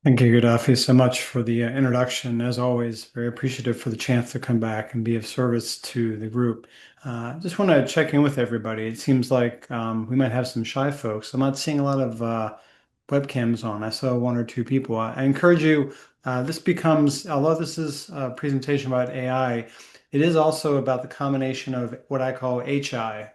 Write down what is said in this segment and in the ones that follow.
Thank you, Gaddafi, so much for the introduction. As always, very appreciative for the chance to come back and be of service to the group. Just want to check in with everybody. It seems like we might have some shy folks. I'm not seeing a lot of webcams on. I saw one or two people. I encourage you, this becomes, although this is a presentation about AI, it is also about the combination of what I call HI,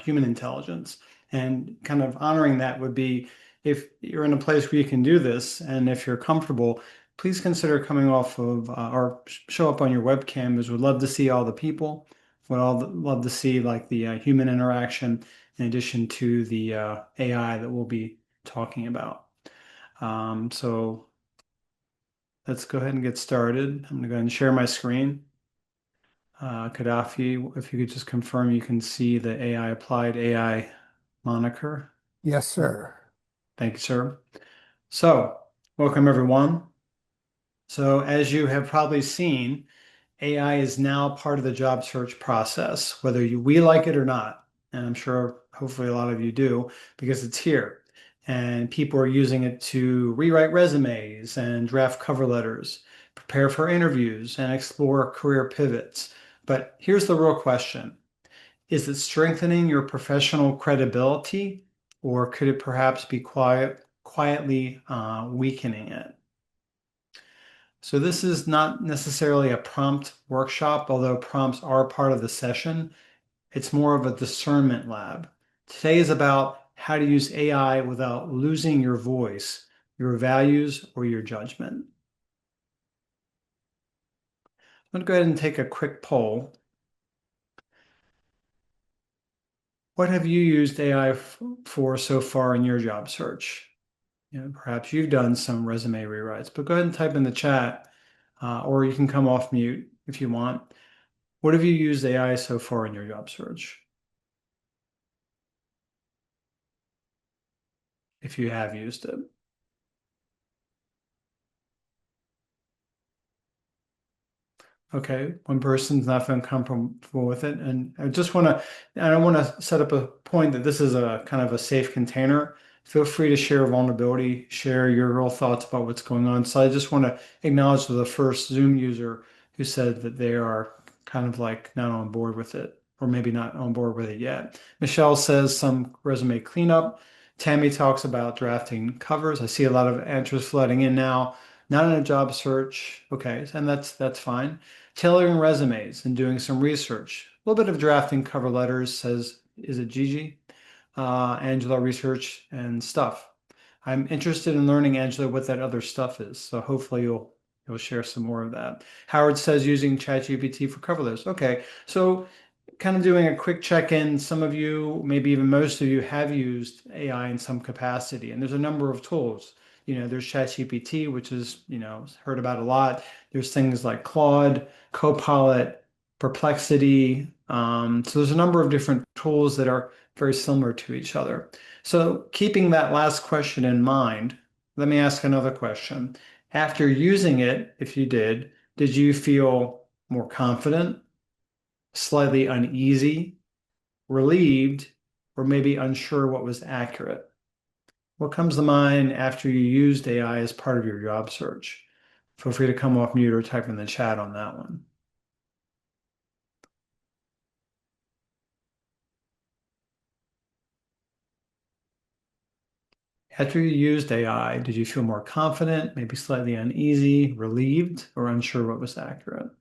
human intelligence. And kind of honoring that would be if you're in a place where you can do this, and if you're comfortable, please consider coming off of or show up on your webcam, as we'd love to see all the people. We'd all love to see like the human interaction in addition to the AI that we'll be talking about. So let's go ahead and get started. I'm going to go ahead and share my screen. Gaddafi, if you could just confirm you can see the AI applied AI moniker. Yes, sir. Thank you, sir. So, welcome everyone. So, as you have probably seen, AI is now part of the job search process, whether we like it or not. And I'm sure hopefully a lot of you do because it's here. And people are using it to rewrite resumes and draft cover letters, prepare for interviews, and explore career pivots. But here's the real question. Is it strengthening your professional credibility, or could it perhaps be quietly weakening it? So this is not necessarily a prompt workshop, although prompts are part of the session. It's more of a discernment lab. Today is about how to use AI without losing your voice, your values, or your judgment. I'm going to go ahead and take a quick poll. What have you used AI for so far in your job search? Perhaps you've done some resume rewrites, but go ahead and type in the chat, or you can come off mute if you want. What have you used AI so far in your job search? If you have used it. Okay, one person's not feeling comfortable with it, and I don't want to set up a point that this is a kind of a safe container. Feel free to share vulnerability, share your real thoughts about what's going on. So I just want to acknowledge the first Zoom user who said that they are kind of like not on board with it, or maybe not on board with it yet. Michelle says some resume cleanup. Tammy talks about drafting covers. I see a lot of answers flooding in now. Not in a job search. Okay, and that's fine. Tailoring resumes and doing some research. A little bit of drafting cover letters, says, is it Gigi? Angela, research and stuff. I'm interested in learning, Angela, what that other stuff is. So hopefully you'll share some more of that. Howard says using ChatGPT for cover letters. Okay, so kind of doing a quick check-in. Some of you, maybe even most of you, have used AI in some capacity, and there's a number of tools. There's ChatGPT, which is, heard about a lot. There's things like Claude, Copilot, Perplexity. So there's a number of different tools that are very similar to each other. So keeping that last question in mind, let me ask another question. After using it, if you did you feel more confident, slightly uneasy, relieved, or maybe unsure what was accurate? What comes to mind after you used AI as part of your job search? Feel free to come off mute or type in the chat on that one. After you used AI, did you feel more confident, maybe slightly uneasy, relieved, or unsure what was accurate?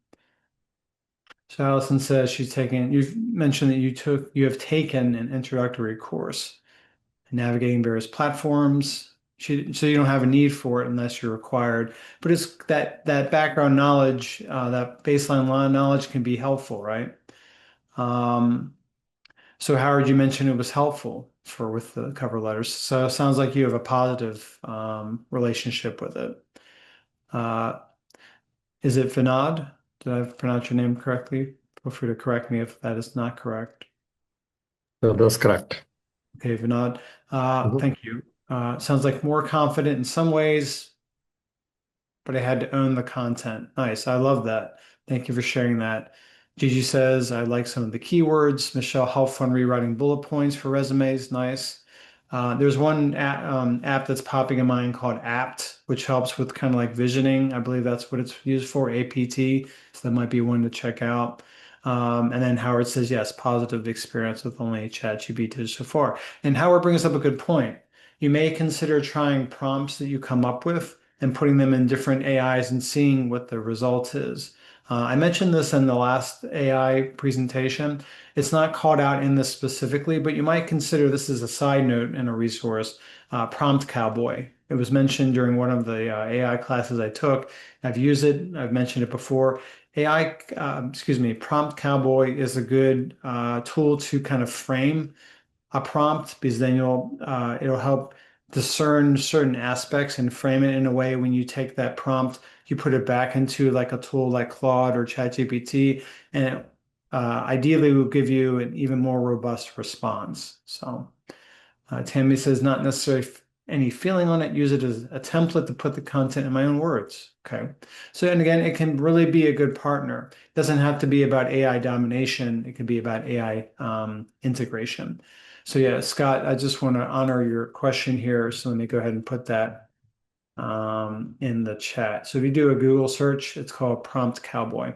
So Allison says you've mentioned that you have taken an introductory course navigating various platforms. So you don't have a need for it unless you're required. But it's that background knowledge, that baseline knowledge can be helpful, right? Um, so Howard, you mentioned it was helpful for with the cover letters. So it sounds like you have a positive relationship with it. Uh, is it Vinod? Did I pronounce your name correctly? Feel free to correct me if that is not correct. So that's correct. Okay, Vinod. Mhm. Thank you. Sounds like more confident in some ways, but I had to own the content. Nice. I love that. Thank you for sharing that. Gigi says, I like some of the keywords. Michelle, help fun rewriting bullet points for resumes. Nice. There's one app that's popping in mind called Apt, which helps with kind of like visioning. I believe that's what it's used for, APT. So that might be one to check out. And then Howard says, yes, positive experience with only ChatGPT so far. And Howard brings up a good point. You may consider trying prompts that you come up with and putting them in different AIs and seeing what the result is. I mentioned this in the last AI presentation. It's not called out in this specifically, but you might consider this as a side note in a resource, Prompt Cowboy. It was mentioned during one of the AI classes I took. I've used it. I've mentioned it before. Prompt Cowboy is a good tool to kind of frame a prompt because then it'll help discern certain aspects and frame it in a way when you take that prompt, you put it back into like a tool like Claude or ChatGPT, and it ideally will give you an even more robust response. So Tammy says not necessarily any feeling on it, use it as a template to put the content in my own words. Okay. So, and again, it can really be a good partner. It doesn't have to be about AI domination. It can be about AI integration. So yeah, Scott, I just want to honor your question here. So let me go ahead and put that in the chat. So if you do a Google search, it's called Prompt Cowboy.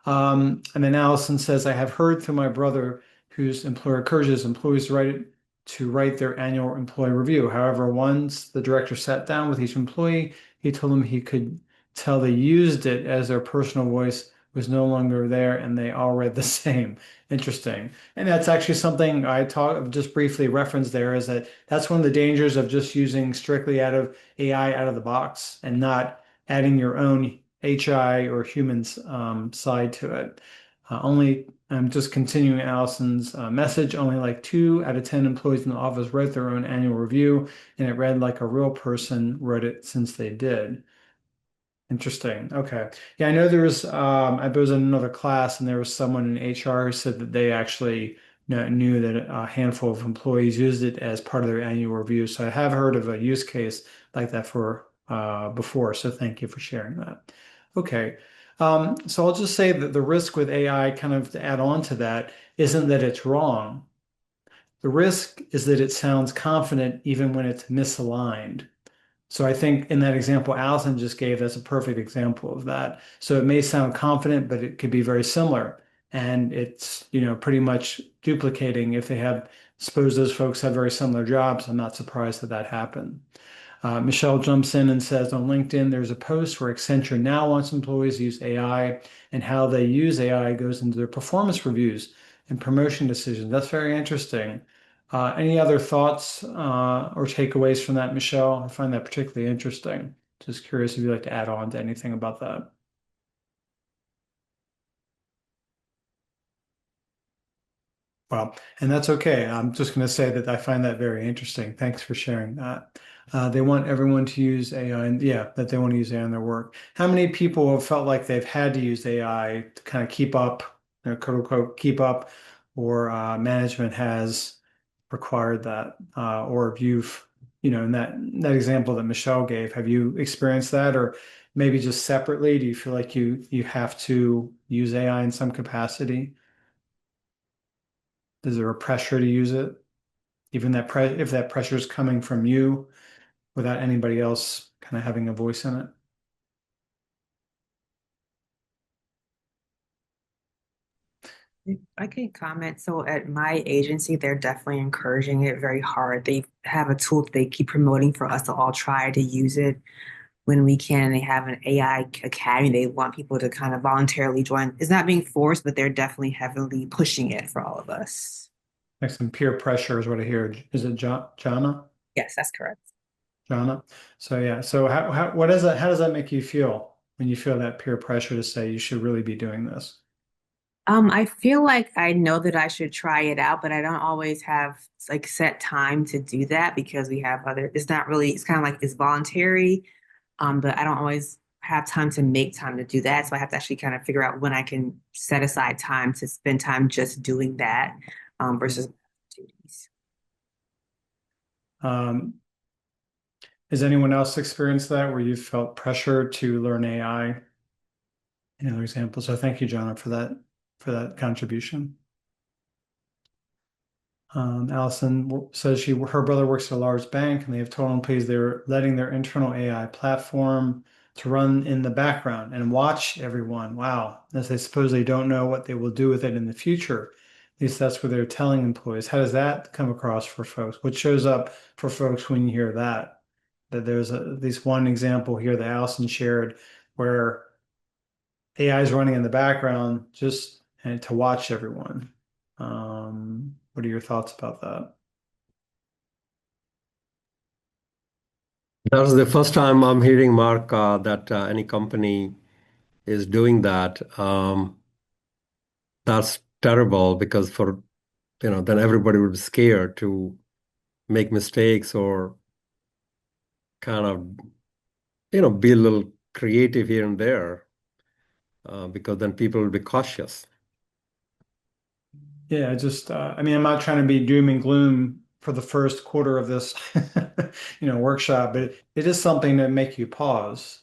And then Allison says, I have heard through my brother whose employer encourages employees to write their annual employee review. However, once the director sat down with each employee, he told them he could tell they used it as their personal voice was no longer there and they all read the same. Interesting. And that's actually something I just briefly referenced there is that that's one of the dangers of just using strictly out of AI out of the box and not adding your own HI or humans side to it. Only I'm just continuing Allison's message. Only like 2 out of 10 employees in the office wrote their own annual review, and it read like a real person wrote it since they did. Interesting. Okay. Yeah, I know there was I was in another class and there was someone in HR who said that they actually knew that a handful of employees used it as part of their annual review. So I have heard of a use case like that for before. So thank you for sharing that. Okay. So I'll just say that the risk with AI, kind of to add on to that, isn't that it's wrong. The risk is that it sounds confident even when it's misaligned. So I think in that example Allison just gave, that's a perfect example of that. So it may sound confident, but it could be very similar. And it's, pretty much duplicating if they have, suppose those folks have very similar jobs. I'm not surprised that that happened. Michelle jumps in and says on LinkedIn, there's a post where Accenture now wants employees to use AI and how they use AI goes into their performance reviews and promotion decisions. That's very interesting. Any other thoughts or takeaways from that, Michelle? I find that particularly interesting. Just curious if you'd like to add on to anything about that. Well, and that's okay. I'm just going to say that I find that very interesting. Thanks for sharing that. They want everyone to use AI, and yeah, that they want to use AI in their work. How many people have felt like they've had to use AI to kind of keep up, quote unquote, keep up, or management has required that, or if you've, in that example that Michelle gave, have you experienced that, or maybe just separately, do you feel like you have to use AI in some capacity? Is there a pressure to use it? Even if that pressure is coming from you without anybody else kind of having a voice in it. I can comment. So at my agency, they're definitely encouraging it very hard. They have a tool that they keep promoting for us to all try to use it when we can. They have an AI academy. They want people to kind of voluntarily join. It's not being forced, but they're definitely heavily pushing it for all of us. Like some peer pressure is what I hear. Is it Jana? Yes, that's correct. Jana? So yeah. So what is that? How does that make you feel when you feel that peer pressure to say you should really be doing this? I feel like I know that I should try it out, but I don't always have like set time to do that because we have it's not really, it's kind of like it's voluntary. But I don't always have time to make time to do that. So I have to actually kind of figure out when I can set aside time to spend time just doing that, versus duties. Um, has anyone else experienced that where you felt pressure to learn AI? Any other examples? So thank you, Jana, for that contribution. Says her brother works at a large bank and they have told employees they're letting their internal AI platform to run in the background and watch everyone. Wow. As they suppose they don't know what they will do with it in the future. At least that's what they're telling employees. How does that come across for folks? What shows up for folks when you hear that? That there's at least one example here that Allison shared where AI is running in the background just to watch everyone. What are your thoughts about that? That's the first time I'm hearing, Mark, that any company is doing that. That's terrible because then everybody would be scared to make mistakes or kind of, be a little creative here and there, because then people will be cautious. Yeah, I mean, I'm not trying to be doom and gloom for the first quarter of this, workshop, but it is something that make you pause.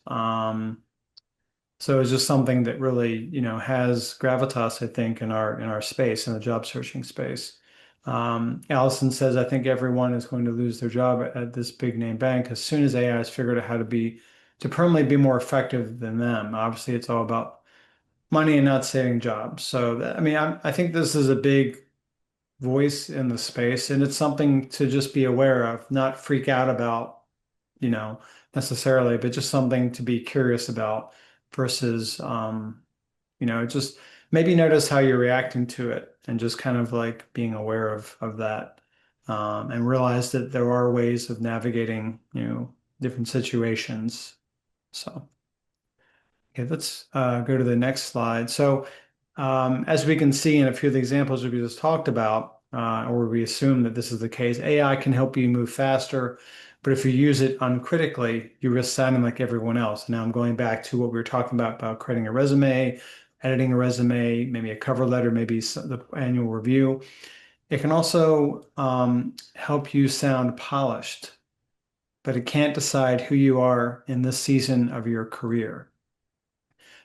So it's just something that really, has gravitas, I think, in our space, in the job searching space. Allison says, I think everyone is going to lose their job at this big name bank as soon as AI has figured out how to permanently be more effective than them. Obviously, it's all about money and not saving jobs. So, I mean, I think this is a big voice in the space, and it's something to just be aware of, not freak out about, you know, necessarily, but just something to be curious about versus, just maybe notice how you're reacting to it and just kind of like being aware of that, and realize that there are ways of navigating, different situations. So. Okay, let's go to the next slide. So, as we can see in a few of the examples we just talked about, or we assume that this is the case, AI can help you move faster, but if you use it uncritically, you risk sounding like everyone else. Now I'm going back to what we were talking about creating a resume, editing a resume, maybe a cover letter, maybe the annual review. It can also help you sound polished, but it can't decide who you are in this season of your career.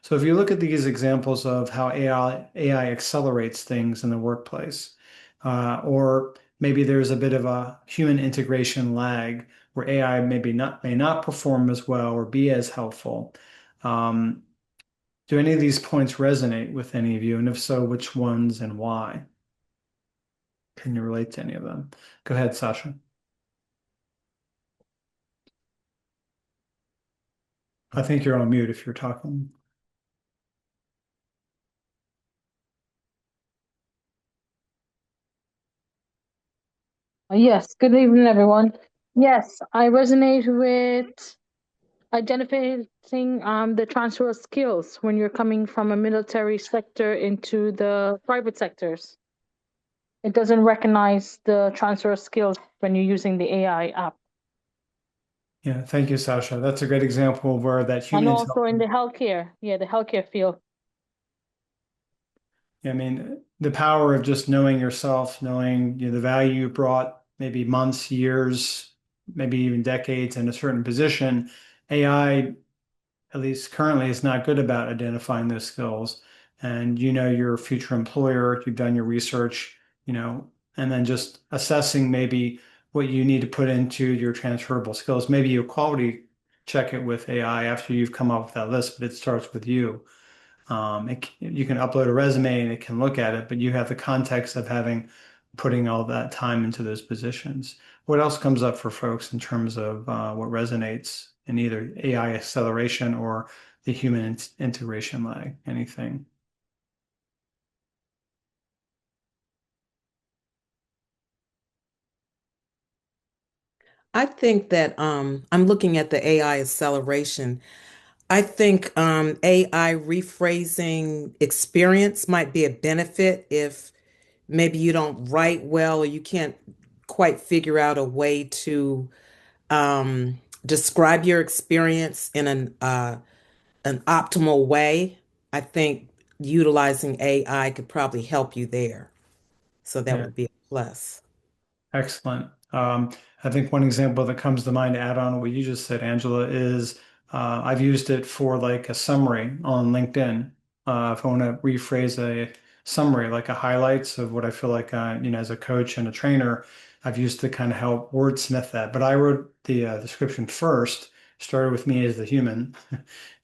So if you look at these examples of how AI accelerates things in the workplace, or maybe there's a bit of a human integration lag where AI may not perform as well or be as helpful. Um, do any of these points resonate with any of you? And if so, which ones and why? Can you relate to any of them? Go ahead, Sasha. I think you're on mute if you're talking. Yes, good evening, everyone. Yes, I resonate with identifying the transfer of skills when you're coming from a military sector into the private sectors. It doesn't recognize the transfer of skills when you're using the AI app. Yeah, thank you, Sasha. That's a great example of where that And human also in intelligence. the healthcare field. I mean, the power of just knowing yourself, knowing, the value you brought, maybe months, years, maybe even decades in a certain position. AI, at least currently, is not good about identifying those skills. And your future employer, you've done your research, and then just assessing maybe what you need to put into your transferable skills. Maybe you quality check it with AI after you've come up with that list, but it starts with you. You can upload a resume and it can look at it, but you have the context of putting all that time into those positions. What else comes up for folks in terms of what resonates in either AI acceleration or the human integration lag? Anything? I think that I'm looking at the AI acceleration. I think AI rephrasing experience might be a benefit if maybe you don't write well or you can't quite figure out a way to describe your experience in an optimal way. I think utilizing AI could probably help you there. So that Yeah, would be a plus. excellent. I think one example that comes to mind to add on what you just said, Angela, is I've used it for like a summary on LinkedIn. If I want to rephrase summary, like a highlights of what I feel like, as a coach and a trainer, I've used to kind of help wordsmith that. But I wrote the description first, started with me as the human,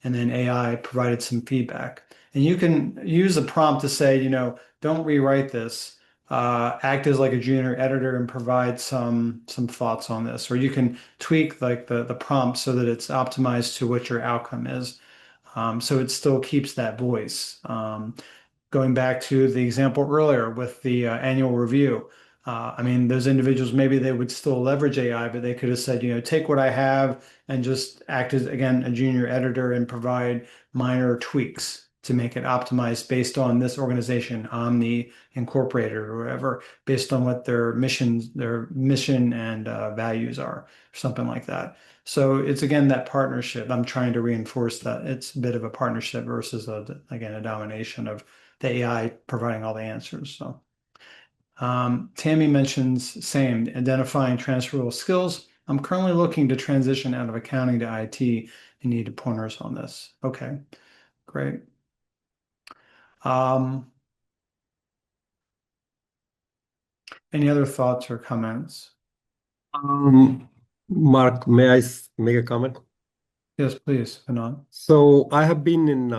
and then AI provided some feedback. And you can use a prompt to say, don't rewrite this. Act as like a junior editor and provide some thoughts on this, or you can tweak like the prompt so that it's optimized to what your outcome is. So it still keeps that voice. Going back to the example earlier with the annual review, I mean, those individuals, maybe they would still leverage AI, but they could have said, take what I have and just act as, again, a junior editor and provide minor tweaks to make it optimized based on this organization, Omni Incorporated or whatever, based on what their mission and values are, something like that. So it's again that partnership. I'm trying to reinforce that it's a bit of a partnership versus again a domination of the AI providing all the answers. So Tammy mentions same identifying transferable skills. I'm currently looking to transition out of accounting to IT and need pointers on this. Okay, great. Any other thoughts or comments? Mark, may I make a comment? Yes, please, Anand. So I have been in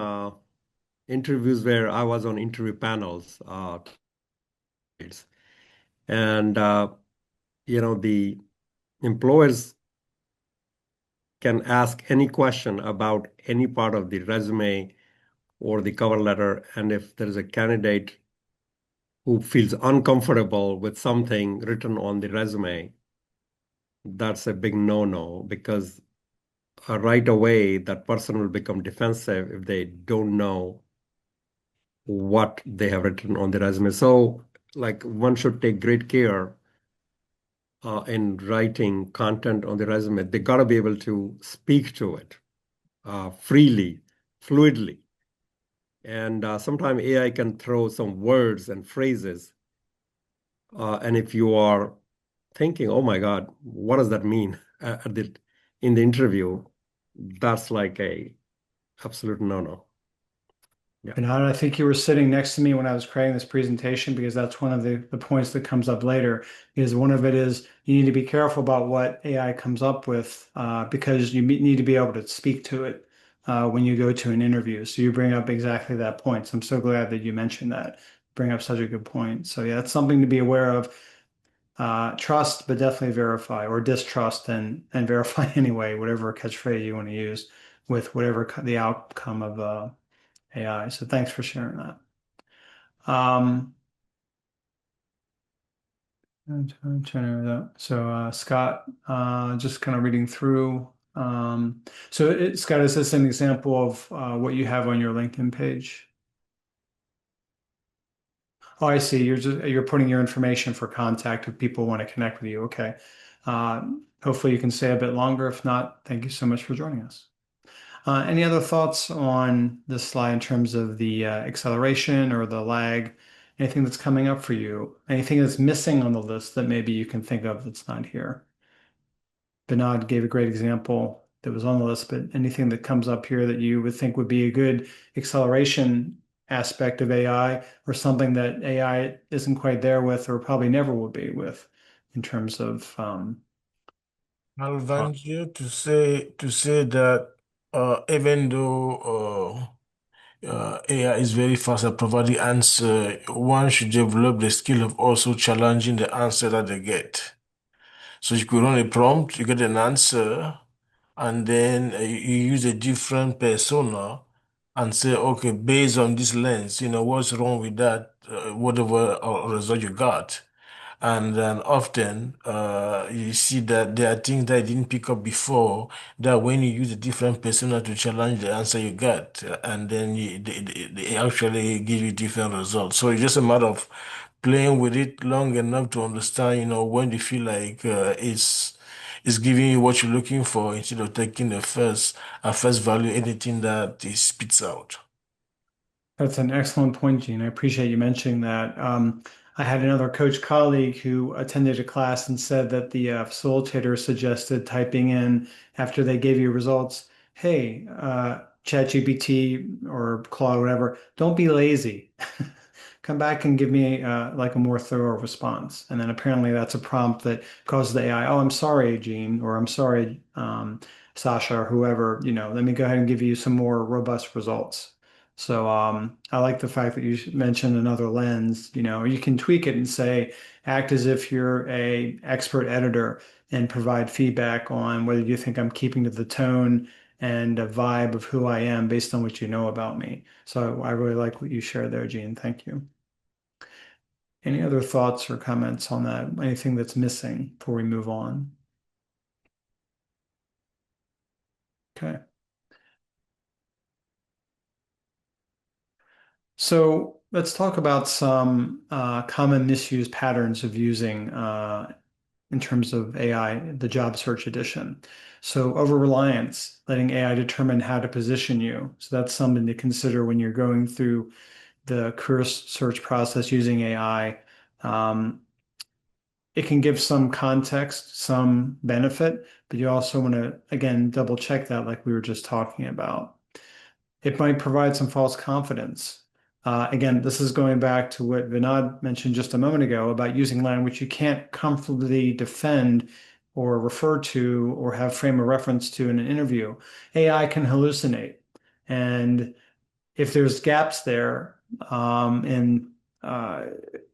interviews where I was on interview panels, and the employers can ask any question about any part of the resume or the cover letter, and if there is a candidate who feels uncomfortable with something written on the resume, that's a big no-no because right away that person will become defensive if they don't know what they have written on the resume. So, like, one should take great care in writing content on the resume. They got to be able to speak to it freely, fluidly. And sometimes AI can throw some words and phrases. And if you are thinking, oh my God, what does that mean in the interview? That's like a absolute no-no. Yeah. And I think you were sitting next to me when I was creating this presentation because that's one of the points that comes up later. Is one of it is you need to be careful about what AI comes up with because you need to be able to speak to it when you go to an interview. So you bring up exactly that point. So I'm so glad that you mentioned that. Bring up such a good point. So yeah, it's something to be aware of. Trust, but definitely verify, or distrust and verify anyway, whatever catchphrase you want to use with whatever the outcome of AI. So thanks for sharing that. So Scott, just kind of reading through. Scott, is this an example of what you have on your LinkedIn page? Oh, I see. You're putting your information for contact if people want to connect with you. Okay. Hopefully you can stay a bit longer. If not, thank you so much for joining us. Any other thoughts on this slide in terms of the acceleration or the lag? Anything that's coming up for you? Anything that's missing on the list that maybe you can think of that's not here? Bernard gave a great example that was on the list, but anything that comes up here that you would think would be a good acceleration aspect of AI or something that AI isn't quite there with or probably never will be with in terms of I'll venture to say that even though AI is very fast at providing answer, one should develop the skill of also challenging the answer that they get. So you could run a prompt, you get an answer, and then you use a different persona and say, okay, based on this lens, what's wrong with that, whatever result you got. And then often you see that there are things that I didn't pick up before that when you use a different persona to challenge the answer you get, and then they actually give you different results. So it's just a matter of playing with it long enough to understand, when you feel like it's giving you what you're looking for instead of taking a first value, anything that it spits out. That's an excellent point, Gene. I appreciate you mentioning that. I had another coach colleague who attended a class and said that the facilitator suggested typing in after they gave you results, hey, ChatGPT or Claude, whatever, don't be lazy. come back and give me like a more thorough response. And then apparently that's a prompt that causes the AI, oh, I'm sorry, Gene, or I'm sorry, Sasha, or whoever, let me go ahead and give you some more robust results. So I like the fact that you mentioned another lens. You can tweak it and say, act as if you're a expert editor and provide feedback on whether you think I'm keeping to the tone and a vibe of who I am based on what you know about me. So I really like what you shared there, Gene. Thank you. Any other thoughts or comments on that? Anything that's missing before we move on? Okay. So let's talk about some common misuse patterns of using in terms of AI, the job search edition. So over-reliance, letting AI determine how to position you. So that's something to consider when you're going through the career search process using AI. It can give some context, some benefit, but you also want to, again, double check that like we were just talking about. It might provide some false confidence. Again, this is going back to what Vinod mentioned just a moment ago about using language you can't comfortably defend or refer to or have frame of reference to in an interview. AI can hallucinate. And if there's gaps there, in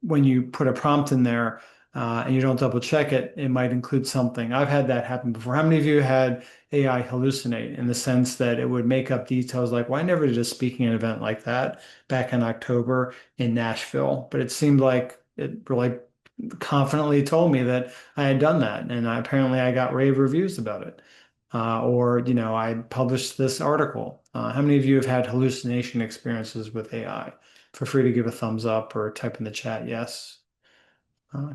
when you put a prompt in there and you don't double check it, it might include something. I've had that happen before. How many of you had AI hallucinate in the sense that it would make up details like, well, I never did a speaking event like that back in October in Nashville, but it seemed like it really confidently told me that I had done that, and apparently I got rave reviews about it. Or, I published this article. How many of you have had hallucination experiences with AI? Feel free to give a thumbs up or type in the chat yes.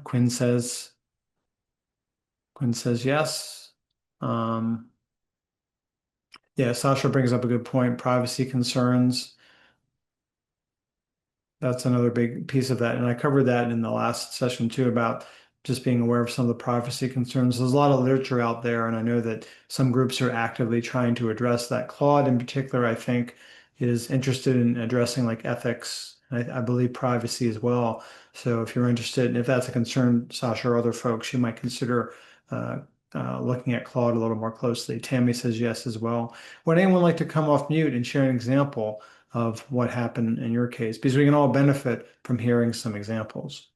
Quinn says yes. Yeah, Sasha brings up a good point. Privacy concerns. That's another big piece of that. And I covered that in the last session too about just being aware of some of the privacy concerns. There's a lot of literature out there, and I know that some groups are actively trying to address that. Claude, in particular, I think, is interested in addressing like ethics, and I believe privacy as well. So if you're interested, and if that's a concern, Sasha or other folks, you might consider looking at Claude a little more closely. Tammy says yes as well. Would anyone like to come off mute and share an example of what happened in your case? Because we can all benefit from hearing some examples.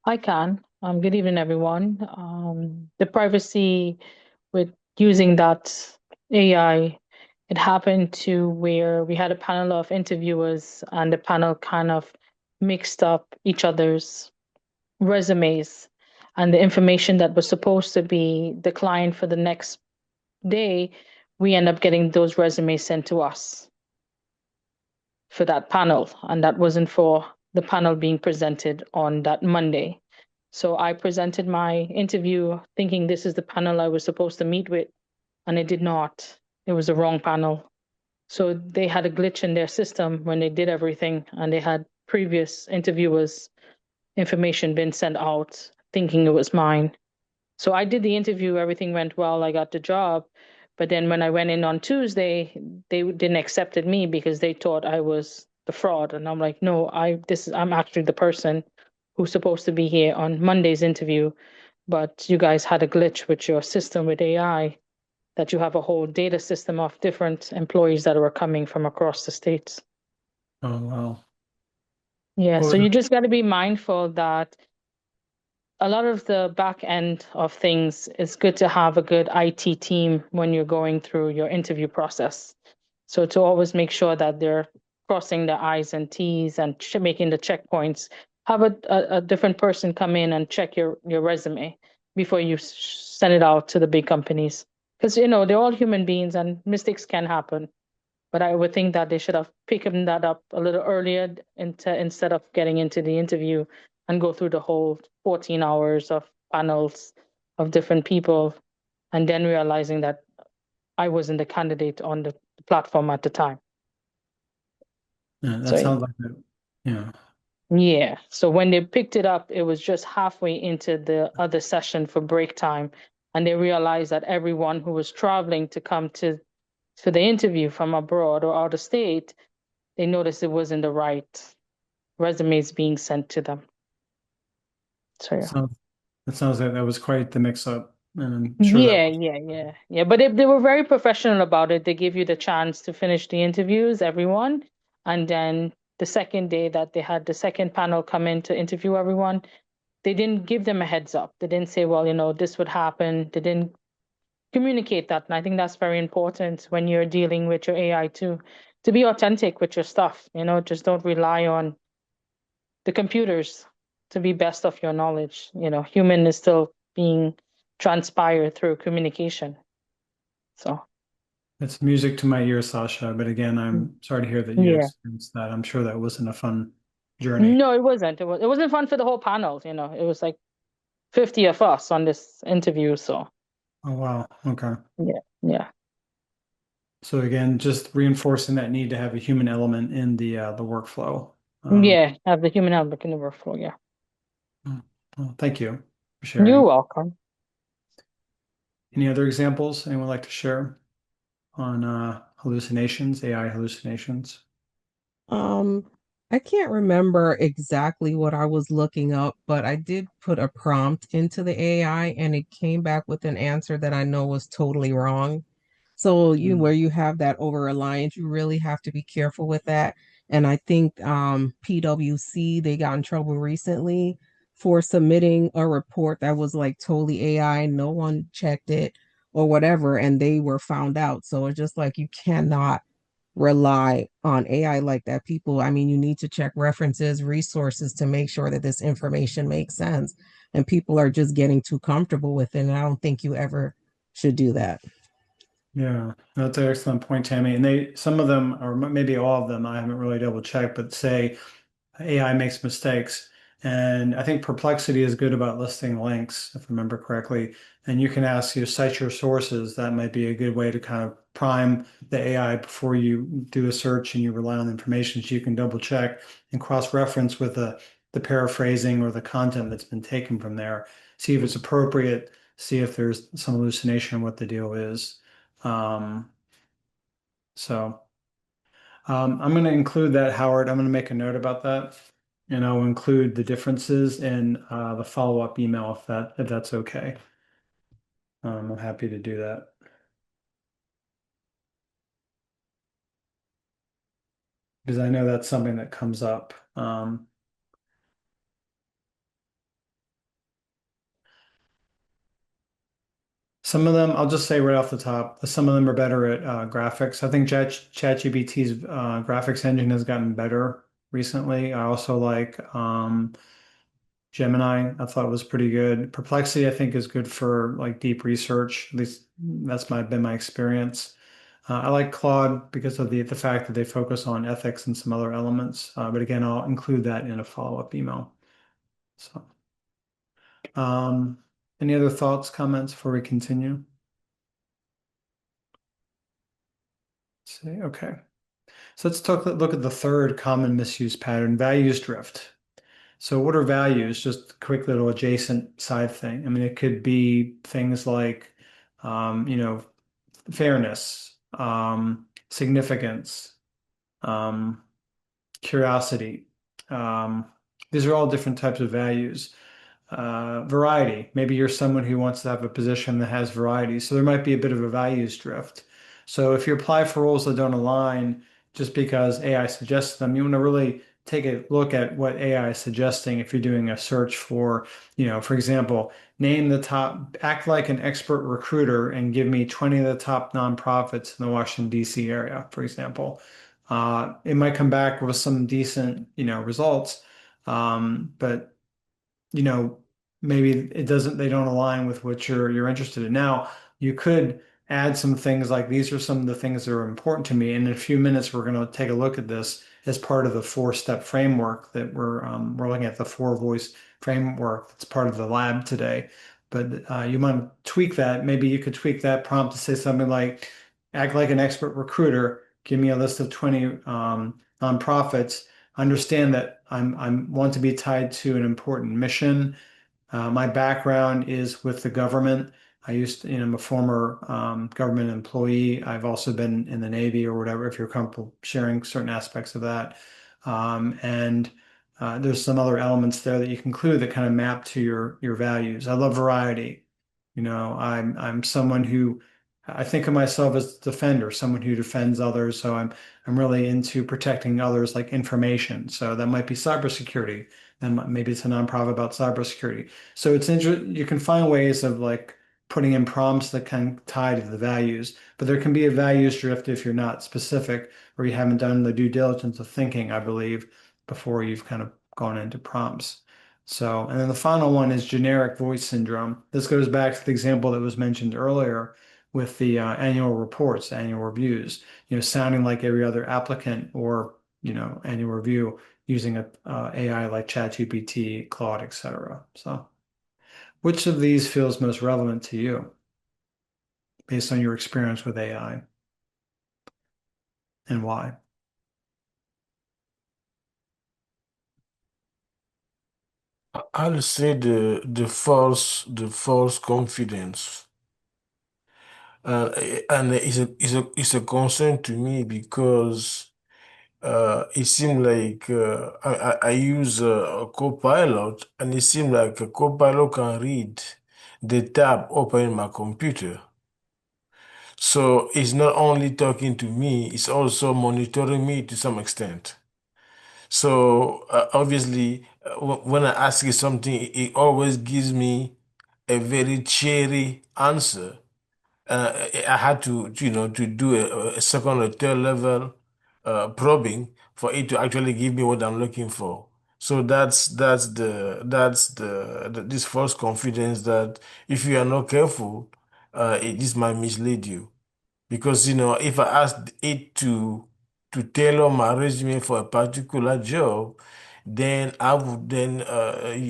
I can. Good evening, everyone. The privacy with using that AI, it happened to where we had a panel of interviewers and the panel kind of mixed up each other's resumes, and the information that was supposed to be the client for the next day, we end up getting those resumes sent to us for that panel, and that wasn't for the panel being presented on that Monday. So I presented my interview thinking this is the panel I was supposed to meet with, and it did not. It was the wrong panel. So they had a glitch in their system when they did everything, and they had previous interviewers' information been sent out thinking it was mine. So I did the interview, everything went well, I got the job. But then when I went in on Tuesday, they didn't accept me because they thought I was the fraud. And I'm like, no, I'm actually the person who's supposed to be here on Monday's interview. But you guys had a glitch with your system with AI, that you have a whole data system of different employees that were coming from across the states. Oh, wow. Yeah, Well, so you just got to be mindful that a lot of the back end of things, it's good to have a good IT team when you're going through your interview process. So to always make sure that they're crossing the I's and T's and making the checkpoints. Have a different person come in and check your resume before you send it out to the big companies. Because, they're all human beings and mistakes can happen. But I would think that they should have picked that up a little earlier instead of getting into the interview and go through the whole 14 hours of panels of different people, and then realizing that I wasn't the candidate on the platform at the time. yeah, that So sounds like it. Yeah. yeah, so when they picked it up, it was just halfway into the other session for break time, and they realized that everyone who was traveling to come to the interview from abroad or out of state, they noticed it wasn't the right resumes being sent to them. So yeah. So it sounds like that was quite the mix-up, and I'm sure that Yeah. But they were very professional about it. They gave you the chance to finish the interviews, everyone. And then the second day that they had the second panel come in to interview everyone, they didn't give them a heads up. They didn't say, well, this would happen. They didn't communicate that. And I think that's very important when you're dealing with your AI too, to be authentic with your stuff. Just don't rely on the computers to be best of your knowledge. Human is still being transpired through communication. So it's music to my ears, Sasha. But again, I'm sorry to hear that you yeah. experienced that. I'm sure that wasn't a fun journey. No, it wasn't. It wasn't fun for the whole panel. It was like 50 of us on this interview. So Oh, wow. Okay. yeah. So again, just reinforcing that need to have a human element in the workflow. Yeah, have the human element in the workflow. Yeah. Well, thank you for You're sharing. welcome. Any other examples anyone would like to share on hallucinations, AI hallucinations? Um, I can't remember exactly what I was looking up, but I did put a prompt into the AI and it came back with an answer that I know was totally wrong. So where you have that over reliance, you really have to be careful with that. And I think PwC, they got in trouble recently for submitting a report that was like totally AI, no one checked it or whatever, and they were found out. So it's just like you cannot rely on AI like that. People, I mean, you need to check references, resources to make sure that this information makes sense. And people are just getting too comfortable with it. And I don't think you ever should do that. Yeah, that's an excellent point, Tammy. And some of them, or maybe all of them, I haven't really double checked, but say AI makes mistakes. And I think Perplexity is good about listing links, if I remember correctly. And you can ask you to cite your sources. That might be a good way to kind of prime the AI before you do a search and you rely on the information, so you can double check and cross-reference with the paraphrasing or the content that's been taken from there. See if it's appropriate, see if there's some hallucination, what the deal is. Um, so. I'm going to include that, Howard. I'm going to make a note about that, and I'll include the differences in the follow-up email if that's okay. I'm happy to do that because I know that's something that comes up. Some of them, I'll just say right off the top, some of them are better at graphics. I think ChatGPT's graphics engine has gotten better recently. I also like Gemini. I thought was pretty good. Perplexity, I think, is good for like deep research. At least been my experience. I like Claude because of the fact that they focus on ethics and some other elements. But again, I'll include that in a follow-up email. So, um, any other thoughts, comments before we continue? See, okay. So let's look at the third common misuse pattern, values drift. So what are values? Just a quick little adjacent side thing. I mean, it could be things like, you know, fairness, significance, um, curiosity. These are all different types of values. Variety. Maybe you're someone who wants to have a position that has variety. So there might be a bit of a values drift. So if you apply for roles that don't align just because AI suggests them, you want to really take a look at what AI is suggesting if you're doing a search for, for example, name the top, act like an expert recruiter and give me 20 of the top nonprofits in the Washington, D.C. area, for example. It might come back with some decent, results. But you know, maybe they don't align with what you're interested in. Now, you could add some things like these are some of the things that are important to me. And in a few minutes, we're going to take a look at this as part of the four-step framework that we're looking at the four-voice framework that's part of the lab today. But you might tweak that. Maybe you could tweak that prompt to say something like, act like an expert recruiter, give me a list of 20 nonprofits. Understand that I'm want to be tied to an important mission. My background is with the government. I'm a former government employee. I've also been in the Navy or whatever, if you're comfortable sharing certain aspects of that. And there's some other elements there that you can include that kind of map to your values. I love variety. I'm someone who I think of myself as a defender, someone who defends others. So I'm really into protecting others, like information. So that might be cybersecurity, and maybe it's a nonprofit about cybersecurity. So it's interesting. You can find ways of like putting in prompts that can tie to the values, but there can be a values drift if you're not specific or you haven't done the due diligence of thinking, I believe, before you've kind of gone into prompts. So, and then the final one is generic voice syndrome. This goes back to the example that was mentioned earlier with the annual reports, annual reviews, sounding like every other applicant or, annual review using a AI like ChatGPT, Claude, etc. So, which of these feels most relevant to you based on your experience with AI and why? I'll say the false confidence. Uh, and it's a concern to me because it seemed like I use a Copilot, and it seemed like a Copilot can read the tab open in my computer. So it's not only talking to me, it's also monitoring me to some extent. So obviously, when I ask it something, it always gives me a very cheery answer. I had to do a second or third level probing for it to actually give me what I'm looking for. So this false confidence that if you are not careful, this might mislead you. Because if I asked it to tailor my resume for a particular job, then I would then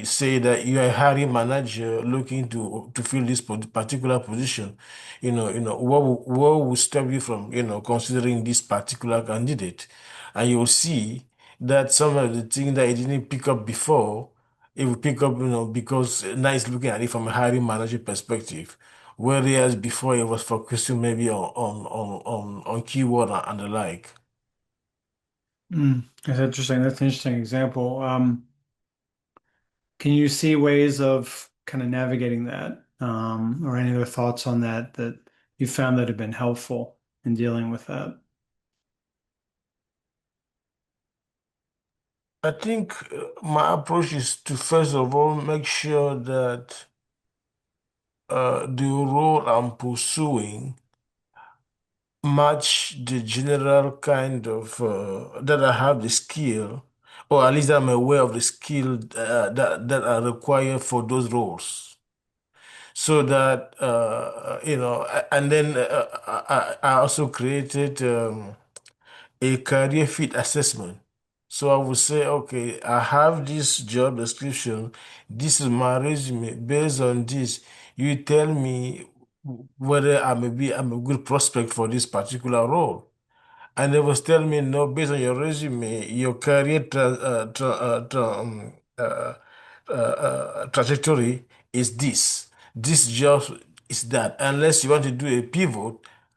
say that you are a hiring manager looking to fill this particular position. What will stop you from considering this particular candidate? And you'll see that some of the things that it didn't pick up before, it will pick up, because now it's looking at it from a hiring manager perspective. Whereas before it was focusing maybe on keyword and the like. That's interesting. That's an interesting example. Can you see ways of kind of navigating that, or any other thoughts on that you found that have been helpful in dealing with that? I think my approach is to first of all make sure that the role I'm pursuing match the general kind of that I have the skill, or at least I'm aware of the skill that are required for those roles. So that and then I also created a career fit assessment. So I would say, okay, I have this job description. This is my resume. Based on this, you tell me whether I'm a good prospect for this particular role. And they was telling me, no, based on your resume, your career trajectory is this. This job is that. Unless you want to do a pivot,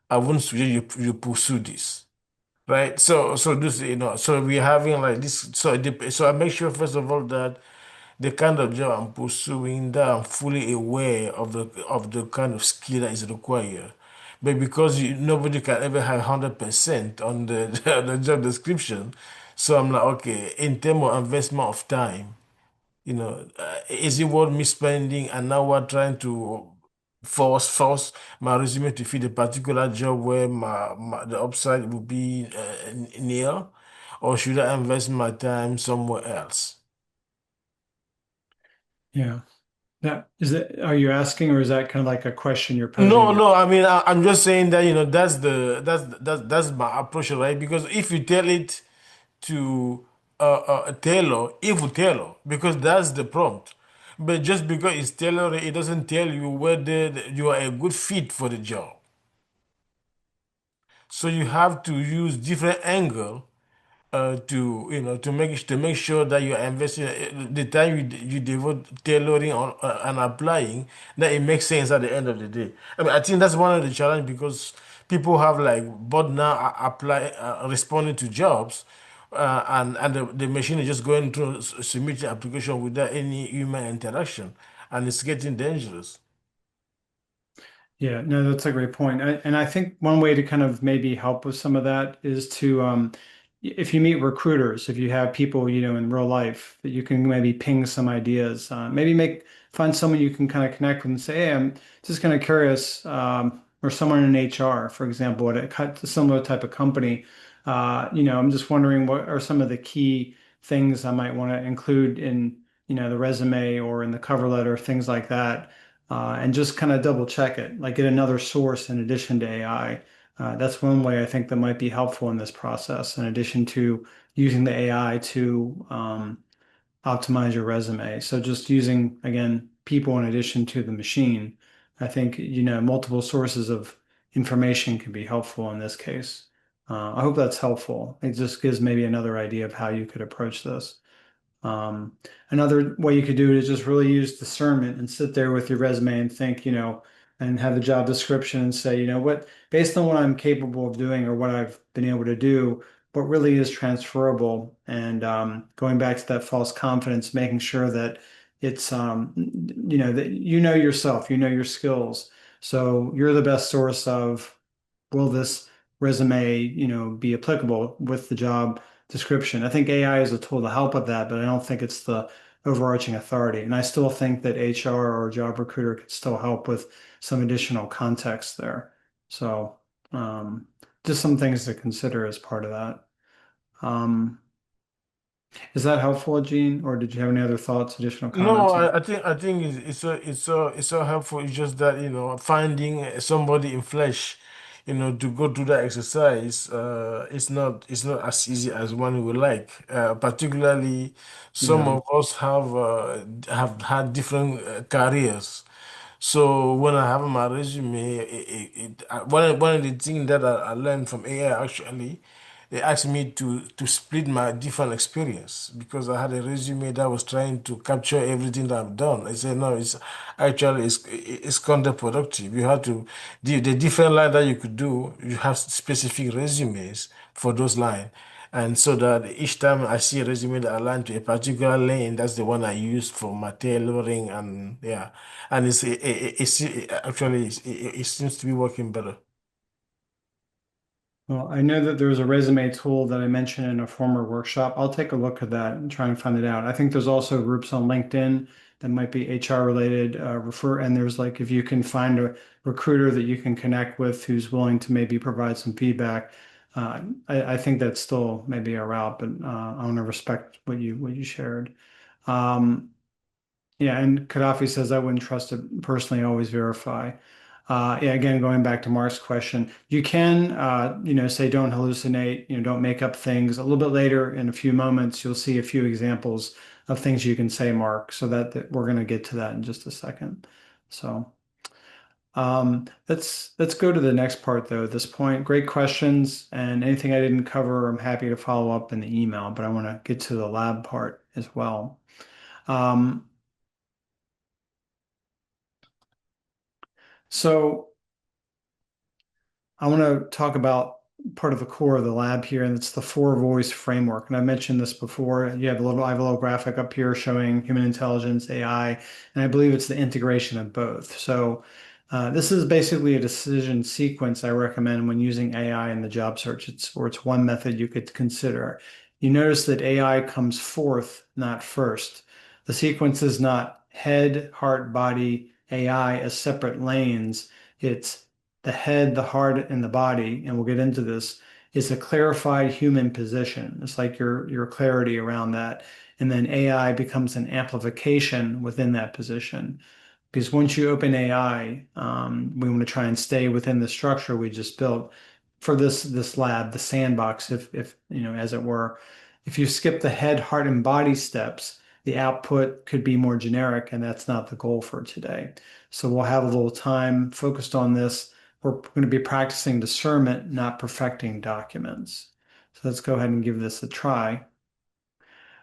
I wouldn't suggest you pursue this. Right. So this, so we're having like this. So I make sure first of all that the kind of job I'm pursuing, that I'm fully aware of the kind of skill that is required. But because nobody can ever have 100% on the the job description, so I'm like, okay, in terms of investment of time, is it worth me spending an hour trying to force my resume to fit a particular job where the upside will be near, or should I invest my time somewhere else? Yeah. Yeah. Are you asking, or is that kind of like a question you're No, posing? no. I mean, I'm just saying that that's my approach, right? Because if you tell it to tailor, it will tailor because that's the prompt. But just because it's tailored, it doesn't tell you whether you are a good fit for the job. So you have to use different angle to make sure that you are investing the time you devote tailoring on and applying, that it makes sense at the end of the day. I mean, I think that's one of the challenge because people have like but now apply responding to jobs, and the machine is just going through submitting application without any human interaction, and it's getting dangerous. Yeah, no, that's a great point. And I think one way to kind of maybe help with some of that is to, if you meet recruiters, if you have people, in real life that you can maybe ping some ideas, maybe find someone you can kind of connect with and say, hey, I'm just kind of curious, or someone in HR, for example, at a similar type of company, I'm just wondering what are some of the key things I might want to include in, the resume or in the cover letter, things like that, and just kind of double check it, like get another source in addition to AI. That's one way I think that might be helpful in this process, in addition to using the AI to optimize your resume. So just using, again, people in addition to the machine. I think, multiple sources of information can be helpful in this case. I hope that's helpful. It just gives maybe another idea of how you could approach this. Um, Another way you could do it is just really use discernment and sit there with your resume and think, and have the job description and say, based on what I'm capable of doing or what I've been able to do, what really is transferable. And going back to that false confidence, making sure that it's, that yourself, your skills. So you're the best source of, will this resume, be applicable with the job description? I think AI is a tool to help with that, but I don't think it's the overarching authority. And I still think that HR or job recruiter could still help with some additional context there. So um, just some things to consider as part of that. Um, is that helpful, Gene, or did you have any other thoughts, additional No, comments? I think it's so helpful. It's just that finding somebody in flesh, to go through that exercise, it's not as easy as one would like. Particularly, some Yeah. of us have had different careers. So when I have my resume, one of the things that I learned from AI actually, they asked me to split my different experience because I had a resume that was trying to capture everything that I've done. I said no, it's counterproductive. You have to the different line that you could do. You have specific resumes for those lines. And so that each time I see a resume that aligns to a particular lane, that's the one I use for my tailoring, and yeah, and it seems to be working better. Well, I know that there's a resume tool that I mentioned in a former workshop. I'll take a look at that and try and find it out. I think there's also groups on LinkedIn that might be HR related, and there's like, if you can find a recruiter that you can connect with who's willing to maybe provide some feedback. I think that's still maybe a route, but I want to respect what you shared. Um, yeah, and Gaddafi says I wouldn't trust it personally, always verify. Yeah, again, going back to Mark's question, you can, say don't hallucinate, don't make up things. A little bit later, in a few moments, you'll see a few examples of things you can say, Mark, so that we're going to get to that in just a second. So let's go to the next part, though. At this point, great questions, and anything I didn't cover, I'm happy to follow up in the email, but I want to get to the lab part as well. Um, so I want to talk about part of the core of the lab here, and it's the four voice framework. And I mentioned this before. I have a little graphic up here showing human intelligence, AI, and I believe it's the integration of both. So this is basically a decision sequence I recommend when using AI in the job search. It's one method you could consider. You notice that AI comes fourth, not first. The sequence is not head, heart, body, AI as separate lanes. It's the head, the heart, and the body, and we'll get into this, is a clarified human position. It's like your clarity around that. And then AI becomes an amplification within that position. Because once you open AI, we want to try and stay within the structure we just built for this lab, the sandbox, if as it were. If you skip the head, heart, and body steps, the output could be more generic, and that's not the goal for today. So we'll have a little time focused on this. We're going to be practicing discernment, not perfecting documents. So let's go ahead and give this a try.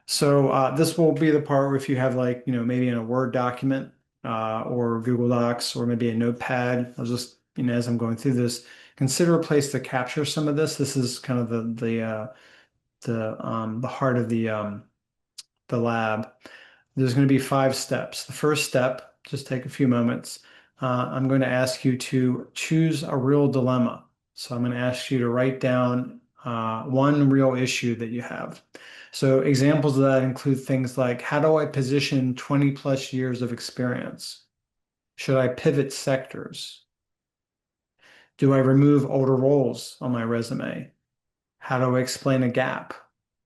So this will be the part where if you have like, maybe in a Word document or Google Docs or maybe a notepad, I'll just, as I'm going through this, consider a place to capture some of this. This is kind of the heart of the lab. There's going to be 5 steps. The first step, just take a few moments. I'm going to ask you to choose a real dilemma. So I'm going to ask you to write down one real issue that you have. So examples of that include things like, how do I position 20 plus years of experience? Should I pivot sectors? Do I remove older roles on my resume? How do I explain a gap?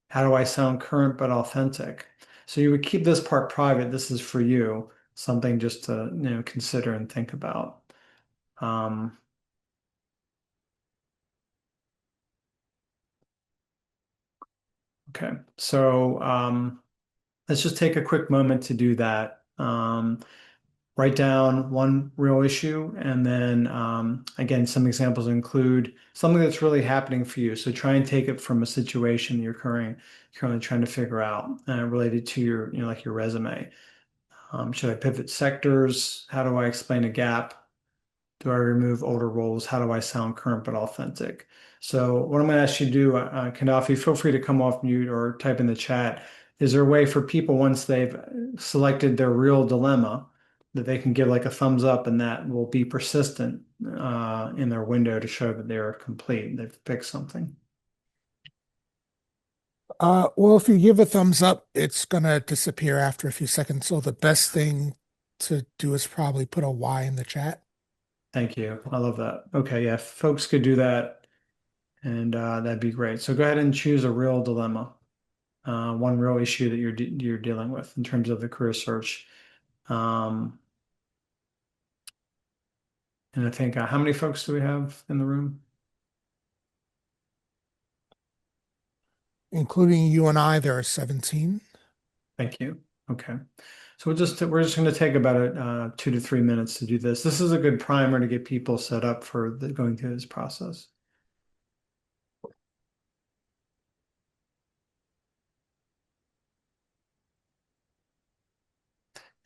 How do I sound current but authentic? So you would keep this part private. This is for you, something just to consider and think about. Okay, so let's just take a quick moment to do that. Write down one real issue, and then again, some examples include something that's really happening for you. So try and take it from a situation you're currently trying to figure out related to your, like your resume. Should I pivot sectors? How do I explain a gap? Do I remove older roles? How do I sound current but authentic? So what I'm going to ask you to do, Kadafi, feel free to come off mute or type in the chat. Is there a way for people, once they've selected their real dilemma, that they can give like a thumbs up and that will be persistent in their window to show that they're complete, they've picked something? Well, if you give a thumbs up, it's gonna disappear after a few seconds. So the best thing to do is probably put a Y in the chat. Thank you. I love that. Okay, yeah, if folks could do that, and that'd be great. So go ahead and choose a real dilemma, one real issue that you're dealing with in terms of the career search. And I think how many folks do we have in the room? Including you and I, there are 17. Thank you. Okay. So we're just going to take about 2 to 3 minutes to do this. This is a good primer to get people set up for going through this process.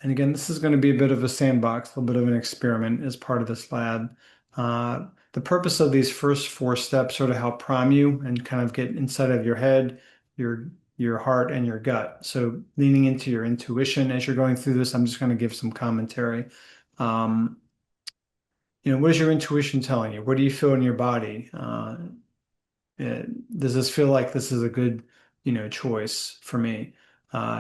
And again, this is going to be a bit of a sandbox, a little bit of an experiment as part of this lab. The purpose of these first 4 steps are to help prime you and kind of get inside of your head, your heart, and your gut. So leaning into your intuition as you're going through this, I'm just going to give some commentary. What is your intuition telling you? What do you feel in your body? Does this feel like this is a good, choice for me?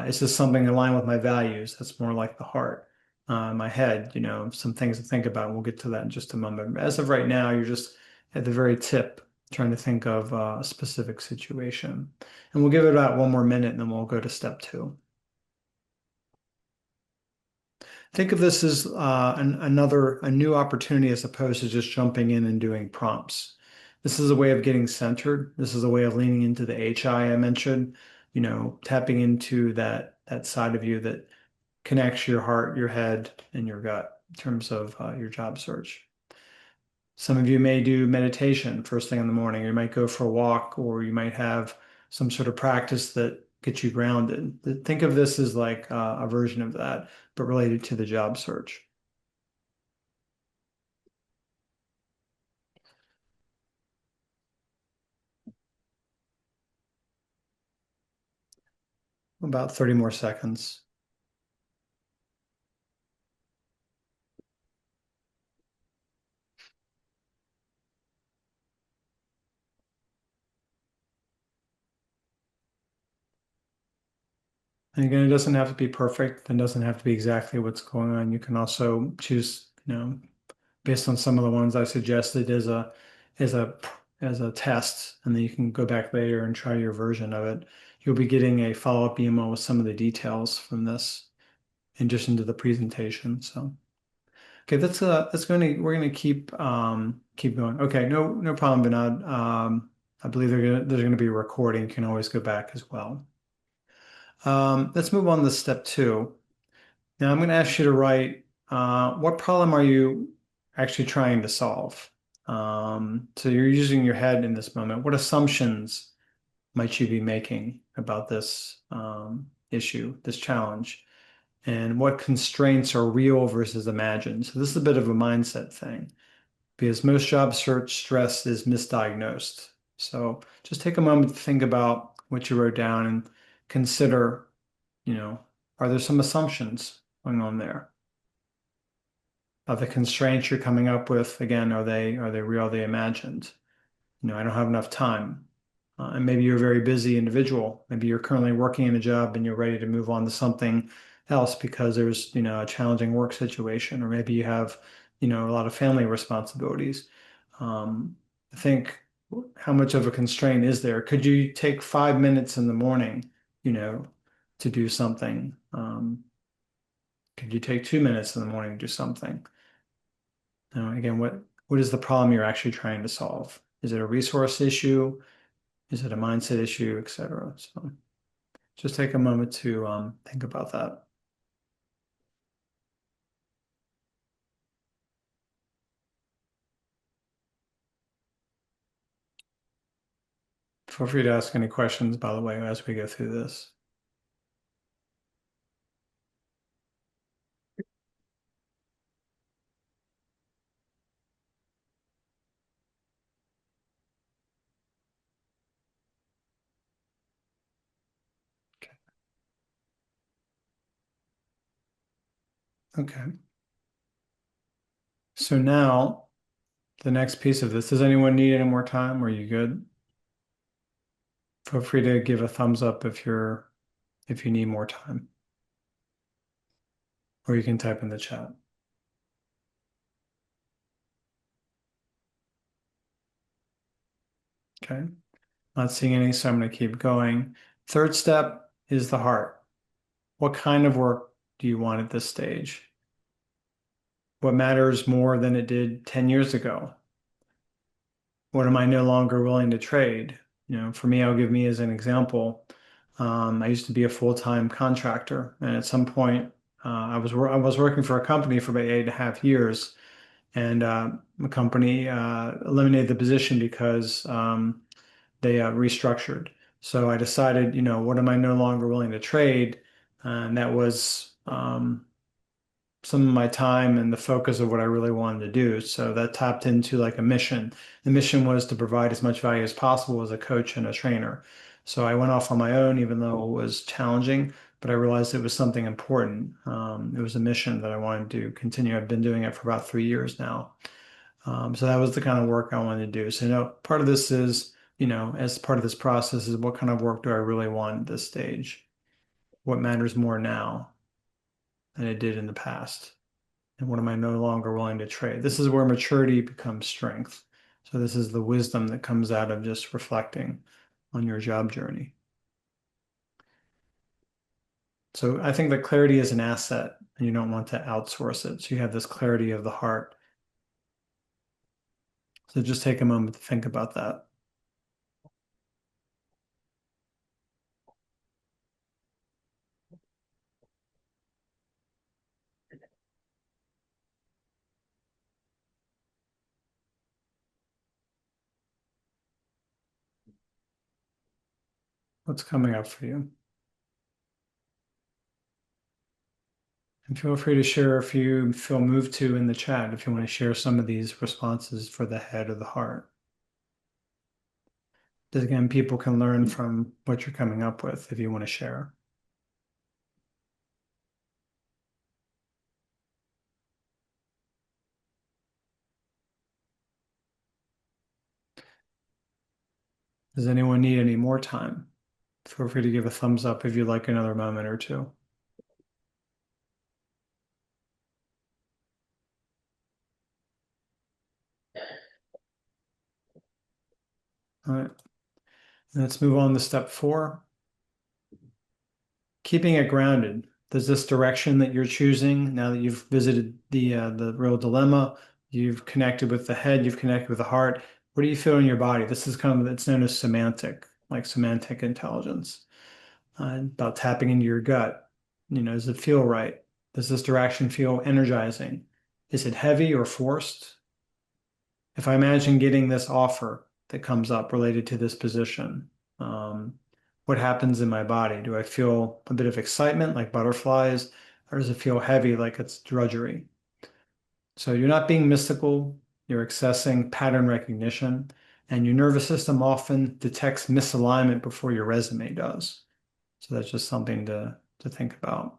Is this something aligned with my values? That's more like the heart. My head, some things to think about, and we'll get to that in just a moment. As of right now, you're just at the very tip, trying to think of a specific situation. And we'll give it about 1 more minute, and then we'll go to step 2. Think of this as a new opportunity as opposed to just jumping in and doing prompts. This is a way of getting centered. This is a way of leaning into the HI mentioned, tapping into that side of you that connects your heart, your head, and your gut in terms of your job search. Some of you may do meditation first thing in the morning. You might go for a walk, or you might have some sort of practice that gets you grounded. Think of this as like a version of that, but related to the job search. About 30 more seconds. And again, it doesn't have to be perfect. It doesn't have to be exactly what's going on. You can also choose, based on some of the ones I suggested as a test, and then you can go back later and try your version of it. You'll be getting a follow-up email with some of the details from this in addition to the presentation. So, okay, we're gonna keep going. Okay, no problem, Vinod. I believe there's gonna be a recording. You can always go back as well. Let's move on to step 2. Now I'm going to ask you to write what problem are you actually trying to solve? So you're using your head in this moment. What assumptions might you be making about this issue, this challenge? And what constraints are real versus imagined? So this is a bit of a mindset thing because most job search stress is misdiagnosed. So just take a moment to think about what you wrote down and consider, are there some assumptions going on there? Are the constraints you're coming up with, again, are they real, are they imagined? I don't have enough time. And maybe you're a very busy individual. Maybe you're currently working in a job and you're ready to move on to something else because there's, a challenging work situation, or maybe you have, a lot of family responsibilities. I think how much of a constraint is there? Could you take 5 minutes in the morning, to do something? Could you take 2 minutes in the morning to do something? Again, what is the problem you're actually trying to solve? Is it a resource issue? Is it a mindset issue, et cetera? So just take a moment to think about that. Feel free to ask any questions, by the way, as we go through this. Okay. So now the next piece of this, does anyone need any more time? Are you good? Feel free to give a thumbs up if you need more time. Or you can type in the chat. Okay. Not seeing any, so I'm going to keep going. Third step is the heart. What kind of work do you want at this stage? What matters more than it did 10 years ago? What am I no longer willing to trade? For me, I'll give me as an example. I used to be a full-time contractor, and at some point, I was working for a company for about 8.5 years, and the company eliminated the position because they restructured. So I decided, what am I no longer willing to trade? And that was some of my time and the focus of what I really wanted to do. So that tapped into like a mission. The mission was to provide as much value as possible as a coach and a trainer. So I went off on my own, even though it was challenging, but I realized it was something important. It was a mission that I wanted to continue. I've been doing it for about 3 years now. So that was the kind of work I wanted to do. So, part of this is, as part of this process is what kind of work do I really want at this stage? What matters more now than it did in the past? And what am I no longer willing to trade? This is where maturity becomes strength. So this is the wisdom that comes out of just reflecting on your job journey. So I think that clarity is an asset and you don't want to outsource it. So you have this clarity of the heart. So just take a moment to think about that. What's coming up for you? And feel free to share if you feel moved to in the chat, if you want to share some of these responses for the head or the heart. Again, people can learn from what you're coming up with if you want to share. Does anyone need any more time? Feel free to give a thumbs up if you'd like another moment or two. All right. Let's move on to step 4. Keeping it grounded. Does this direction that you're choosing, now that you've visited the real dilemma, you've connected with the head, you've connected with the heart, what do you feel in your body? This is it's known as semantic, like semantic intelligence, about tapping into your gut. Does it feel right? Does this direction feel energizing? Is it heavy or forced? If I imagine getting this offer that comes up related to this position, What happens in my body? Do I feel a bit of excitement like butterflies, or does it feel heavy like it's drudgery? So you're not being mystical, you're accessing pattern recognition, and your nervous system often detects misalignment before your resume does. So that's just something to think about.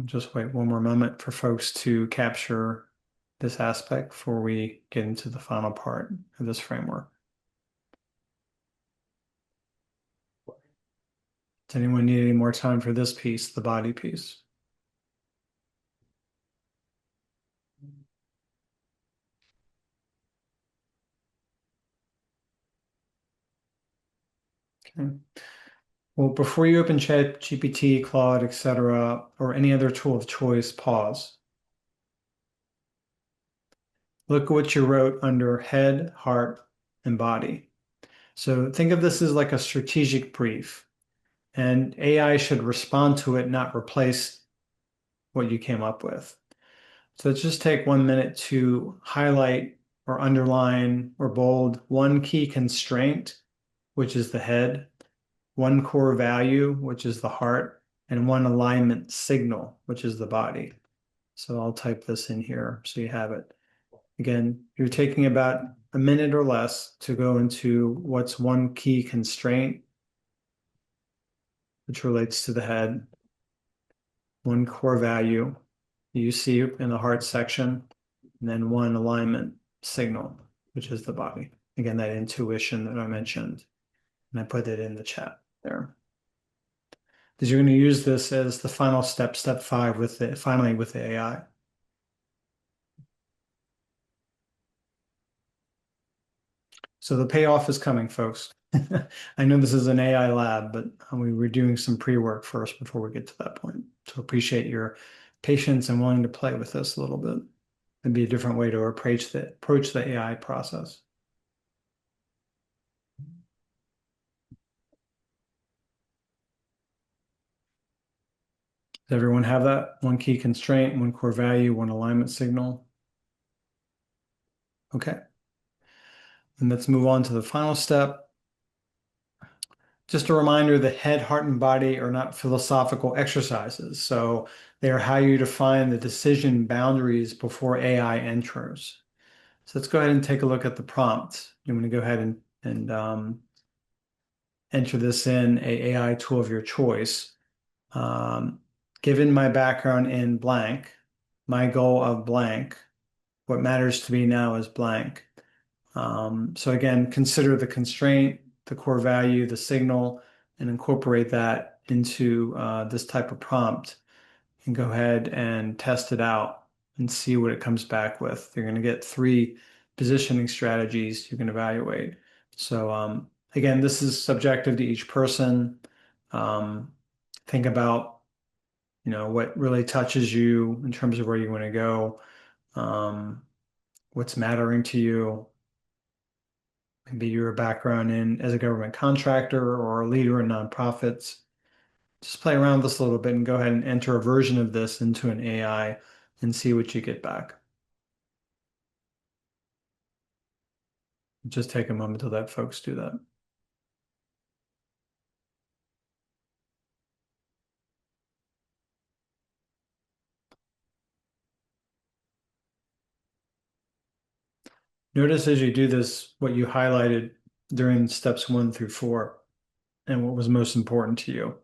Just wait one more moment for folks to capture this aspect before we get into the final part of this framework. Does anyone need any more time for this piece, the body piece? Okay. Well, before you open ChatGPT, Claude, etc., or any other tool of choice, pause. Look at what you wrote under head, heart, and body. So think of this as like a strategic brief, and AI should respond to it, not replace what you came up with. So let's just take 1 minute to highlight or underline or bold one key constraint, which is the head, one core value, which is the heart, and one alignment signal, which is the body. So I'll type this in here so you have it. Again, you're taking about a minute or less to go into what's one key constraint, which relates to the head, one core value you see in the heart section, and then one alignment signal, which is the body. Again, that intuition that I mentioned, and I put it in the chat there. Because you're going to use this as the final step, step 5 finally with the AI. So the payoff is coming, folks. I know this is an AI lab, but we were doing some pre-work first before we get to that point. So appreciate your patience and willing to play with this a little bit. It'd be a different way to approach the AI process. Does everyone have that? One key constraint, one core value, one alignment signal. Okay. And let's move on to the final step. Just a reminder that head, heart, and body are not philosophical exercises. So they are how you define the decision boundaries before AI enters. So let's go ahead and take a look at the prompt. I'm going to go ahead and enter this in a AI tool of your choice. Given my background in blank, my goal of blank, what matters to me now is blank. So again, consider the constraint, the core value, the signal, and incorporate that into this type of prompt and go ahead and test it out and see what it comes back with. You're going to get 3 positioning strategies you can evaluate. So again, this is subjective to each person. Think about what really touches you in terms of where you want to go, what's mattering to you. Maybe your background as a government contractor or a leader in nonprofits. Just play around with this a little bit and go ahead and enter a version of this into an AI and see what you get back. Just take a moment to let folks do that. Notice as you do this, what you highlighted during steps 1 through 4 and what was most important to you.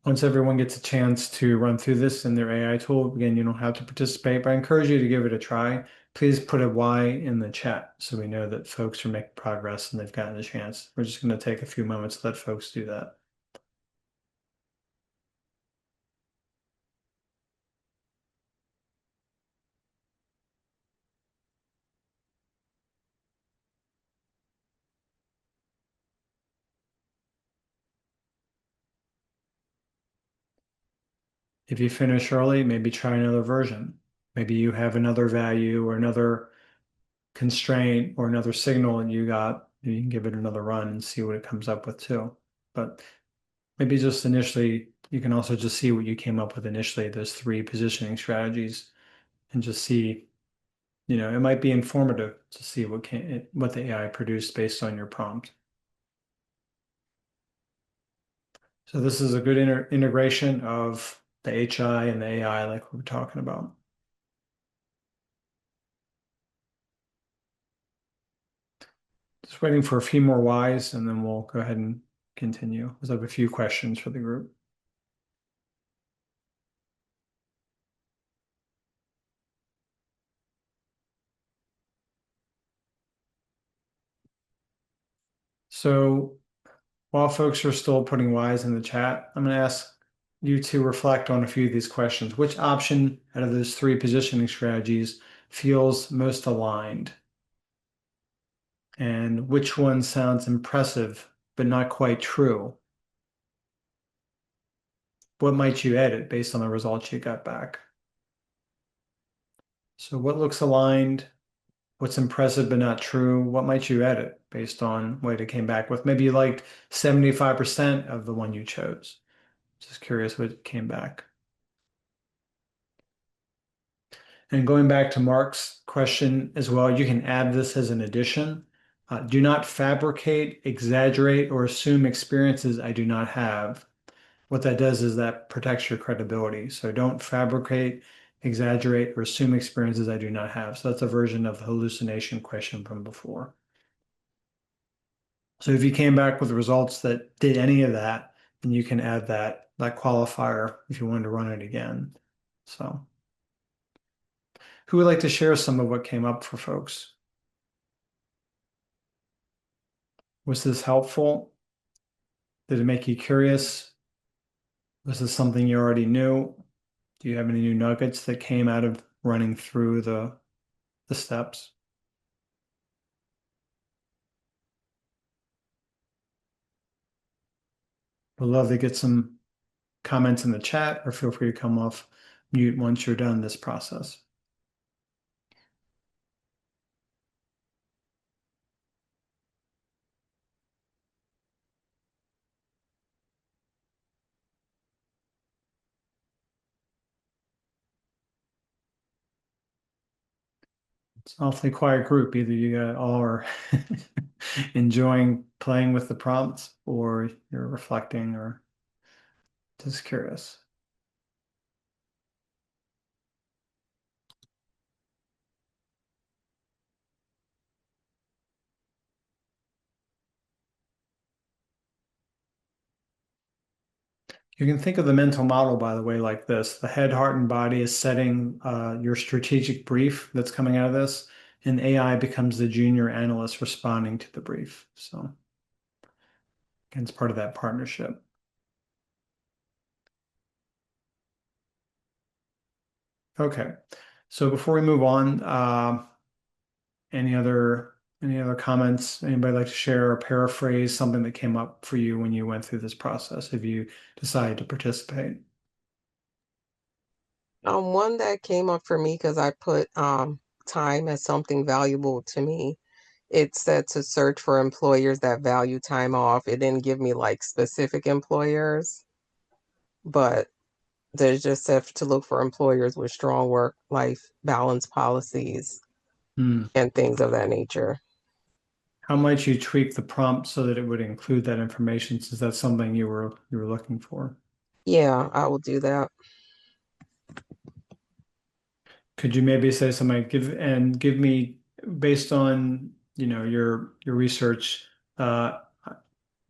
Once everyone gets a chance to run through this in their AI tool, again, you don't have to participate, but I encourage you to give it a try. Please put a Y in the chat so we know that folks are making progress and they've gotten a chance. We're just going to take a few moments to let folks do that. If you finish early, maybe try another version. Maybe you have another value or another constraint or another signal and you can give it another run and see what it comes up with too. But maybe just initially, you can also just see what you came up with initially, those 3 positioning strategies, and just see, it might be informative to see what the AI produced based on your prompt. So this is a good integration of the HI and the AI like we were talking about. Just waiting for a few more whys and then we'll go ahead and continue, because I have a few questions for the group. So while folks are still putting whys in the chat, I'm going to ask you to reflect on a few of these questions. Which option out of those 3 positioning strategies feels most aligned? And which one sounds impressive but not quite true? What might you edit based on the results you got back? So what looks aligned? What's impressive but not true? What might you edit based on what it came back with? Maybe you liked 75% of the one you chose. Just curious what came back. And going back to Mark's question as well, you can add this as an addition. Do not fabricate, exaggerate, or assume experiences I do not have. What that does is that protects your credibility. So don't fabricate, exaggerate, or assume experiences I do not have. So that's a version of the hallucination question from before. So if you came back with results that did any of that, then you can add that qualifier if you wanted to run it again. So who would like to share some of what came up for folks? Was this helpful? Did it make you curious? Was this something you already knew? Do you have any new nuggets that came out of running through the steps? Would love to get some comments in the chat, or feel free to come off mute once you're done this process. It's an awfully quiet group. Either you all are enjoying playing with the prompts, or you're reflecting, or just curious. You can think of the mental model, by the way, like this. The head, heart, and body is setting your strategic brief that's coming out of this, and AI becomes the junior analyst responding to the brief. So again, it's part of that partnership. Okay, so before we move on, any other comments? Anybody like to share or paraphrase something that came up for you when you went through this process, if you decided to participate? One that came up for me because I put time as something valuable to me. It said to search for employers that value time off. It didn't give me like specific employers, but there's just said to look for employers with strong work-life balance policies and things of that nature. How might you tweak the prompt so that it would include that information, since that's something you were looking for? Yeah, I will do that. Could you maybe say something, give me, based on your research,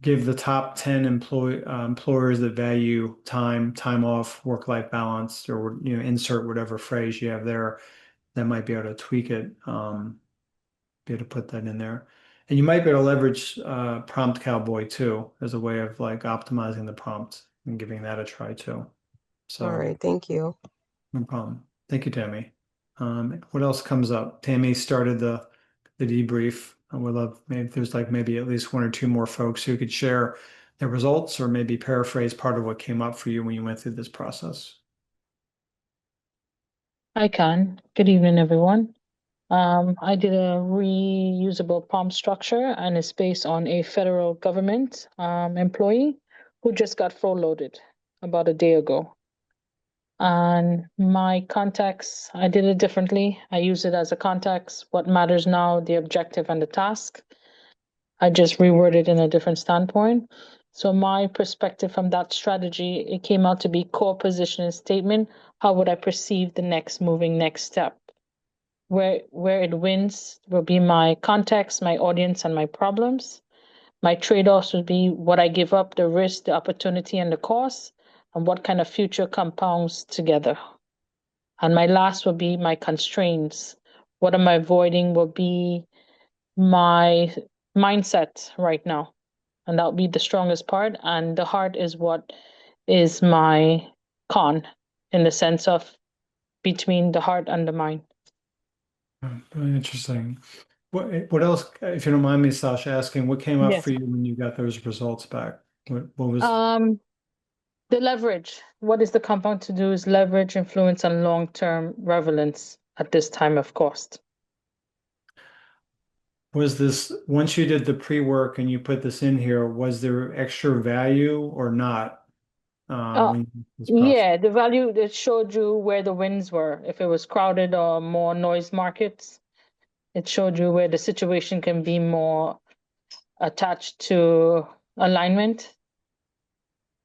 give the top 10 employers that value time off, work-life balance, or insert whatever phrase you have there that might be able to tweak it, be able to put that in there. And you might be able to leverage Prompt Cowboy too as a way of like optimizing the prompt and giving that a try too. So All right, thank you. no problem. Thank you, Tammy. What else comes up? Tammy started the debrief. I would love maybe if there's maybe at least 1 or 2 more folks who could share their results, or maybe paraphrase part of what came up for you when you went through this process. I can. Good evening, everyone. I did a reusable prompt structure and it's based on a federal government employee who just got furloughed about a day ago. And my context, I did it differently. I use it as a context, what matters now, the objective and the task. I just reworded in a different standpoint. So my perspective from that strategy, it came out to be core position and statement. How would I perceive the next step? Where it wins will be my context, my audience, and my problems. My trade-offs would be what I give up, the risk, the opportunity, and the cost, and what kind of future compounds together. And my last will be my constraints. What am I avoiding will be my mindset right now. And that'll be the strongest part. And the heart is what is my con in the sense of between the heart and the mind. Really interesting. What else, if you don't mind me, Sasha, asking, what came up for Yes. you when you got those results back? What was, The leverage. What is the compound to do is leverage, influence, and long-term relevance at this time of cost. was this, once you did the pre-work and you put this in here, was there extra value or not? Uh, When you did this process? yeah, the value it showed you where the wins were, if it was crowded or more noise markets. It showed you where the situation can be more attached to alignment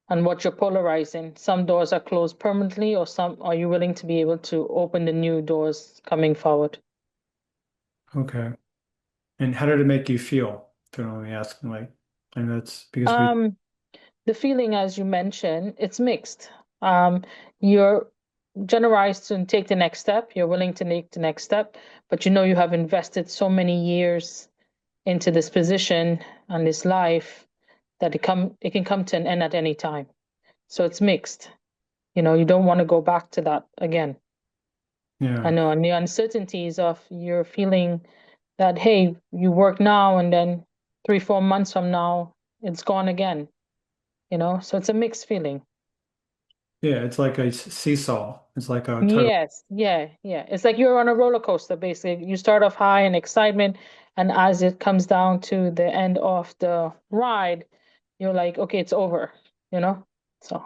and what you're polarizing. Some doors are closed permanently, or some are you willing to be able to open the new doors coming forward? Okay. And how did it make you feel? If you don't mind me asking, like, and that's because we, Um, the feeling, as you mentioned, it's mixed. You're generalized to take the next step. You're willing to take the next step, but you know you have invested so many years into this position and this life that it can come to an end at any time. So it's mixed. You know, you don't want to go back to that again. I yeah. know, and the uncertainties of you're feeling that, hey, you work now and then 3, 4 months from now, it's gone again, you know? So it's a mixed feeling. Yeah, it's like a seesaw. It's like a tug. Yes, yeah, yeah. It's like you're on a roller coaster, basically. You start off high in excitement, and as it comes down to the end of the ride, you're like, okay, it's over, you know? So,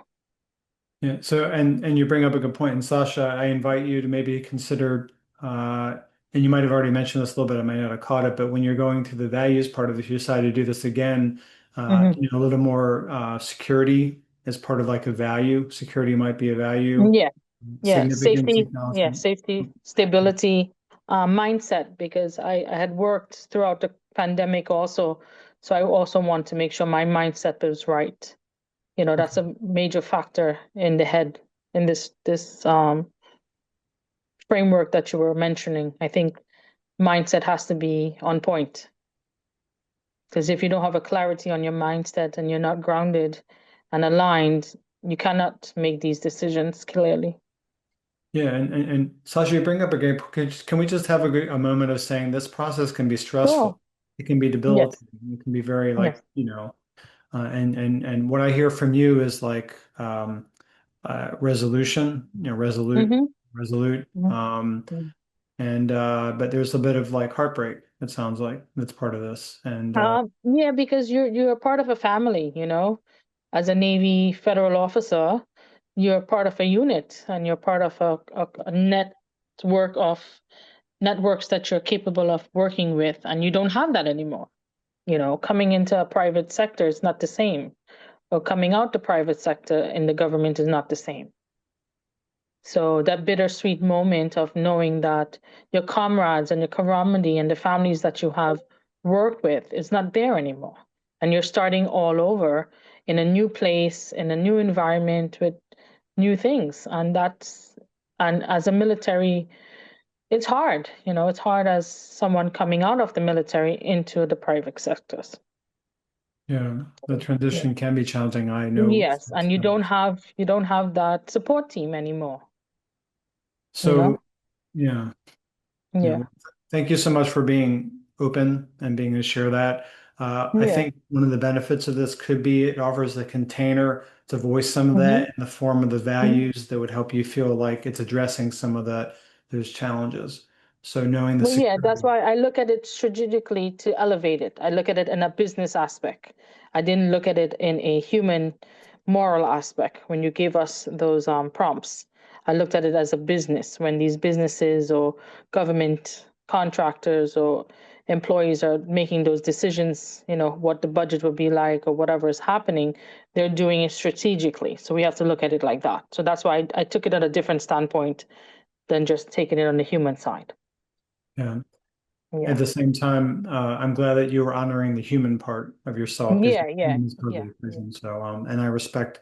Yeah. So, and you bring up a good point. And Sasha, I invite you to maybe consider, and you might have already mentioned this a little bit. I might not have caught it, but when you're going to the values part of it, if you decide to do this again, mhm. a little more security as part of like a value. Security might be a value. Yeah, yeah. Significance, Safety, yeah, acknowledgement. safety, stability, mindset, because I had worked throughout the pandemic also. So I also want to make sure my mindset was right. You know, that's a major factor in the head in this framework that you were mentioning. I think mindset has to be on point because if you don't have a clarity on your mindset and you're not grounded and aligned, you cannot make these decisions clearly. Yeah, and Sasha, you bring up a great point. Can we just have a moment of saying this process can be stressful? Sure. It can be Yes. debilitating. It can be very Yes. like, and what I hear from you is like resolution, Mm-hmm. resolute. Mm-hmm. And but there's a bit of like heartbreak, it sounds like that's part of this. And Yeah, because you're part of a family, you know. As a Navy federal officer, you're part of a unit and you're part of a network of networks that you're capable of working with, and you don't have that anymore. You know, coming into a private sector is not the same, or coming out the private sector in the government is not the same. So that bittersweet moment of knowing that your comrades and your camaraderie and the families that you have worked with is not there anymore. And you're starting all over in a new place, in a new environment with new things. And as a military, it's hard, you know, it's hard as someone coming out of the military into the private sectors. yeah, the Yeah. transition can be challenging. I know. Yes, and you don't have that support team anymore, you know? So yeah. Yeah, Yeah. well, thank you so much for being open and being able to share that. I Yeah. think one of the benefits of this could be it offers a container to voice some of Mm-hmm. that in the form of the values that would help you feel like it's addressing some of that those challenges. So knowing the Well, yeah, that's security. why I look at it strategically to elevate it. I look at it in a business aspect. I didn't look at it in a human moral aspect when you gave us those prompts. I looked at it as a business when these businesses or government contractors or employees are making those decisions, you know, what the budget will be like or whatever is happening, they're doing it strategically. So we have to look at it like that. So that's why I took it at a different standpoint than just taking it on the human side. Yeah. At Yeah. the same time, I'm glad that you were honoring the human part of yourself because Yeah, yeah, humans are yeah, the yeah. reason. So, and I respect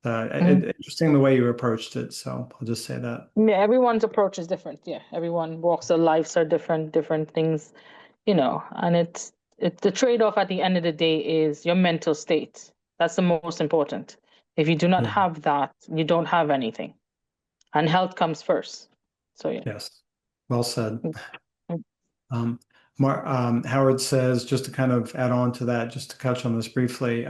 Mhm. interesting the way you approached it. So I'll just say that. Yeah, everyone's approach is different. Yeah, everyone walks their lives are different, different things, you know, and it's the trade-off at the end of the day is your mental state. That's the most important. If you do not Yeah. have that, you don't have anything. And health comes first. So yeah. Yes. Well said. Mm, Um, Howard says, just to kind of add on to that, just to touch on this briefly,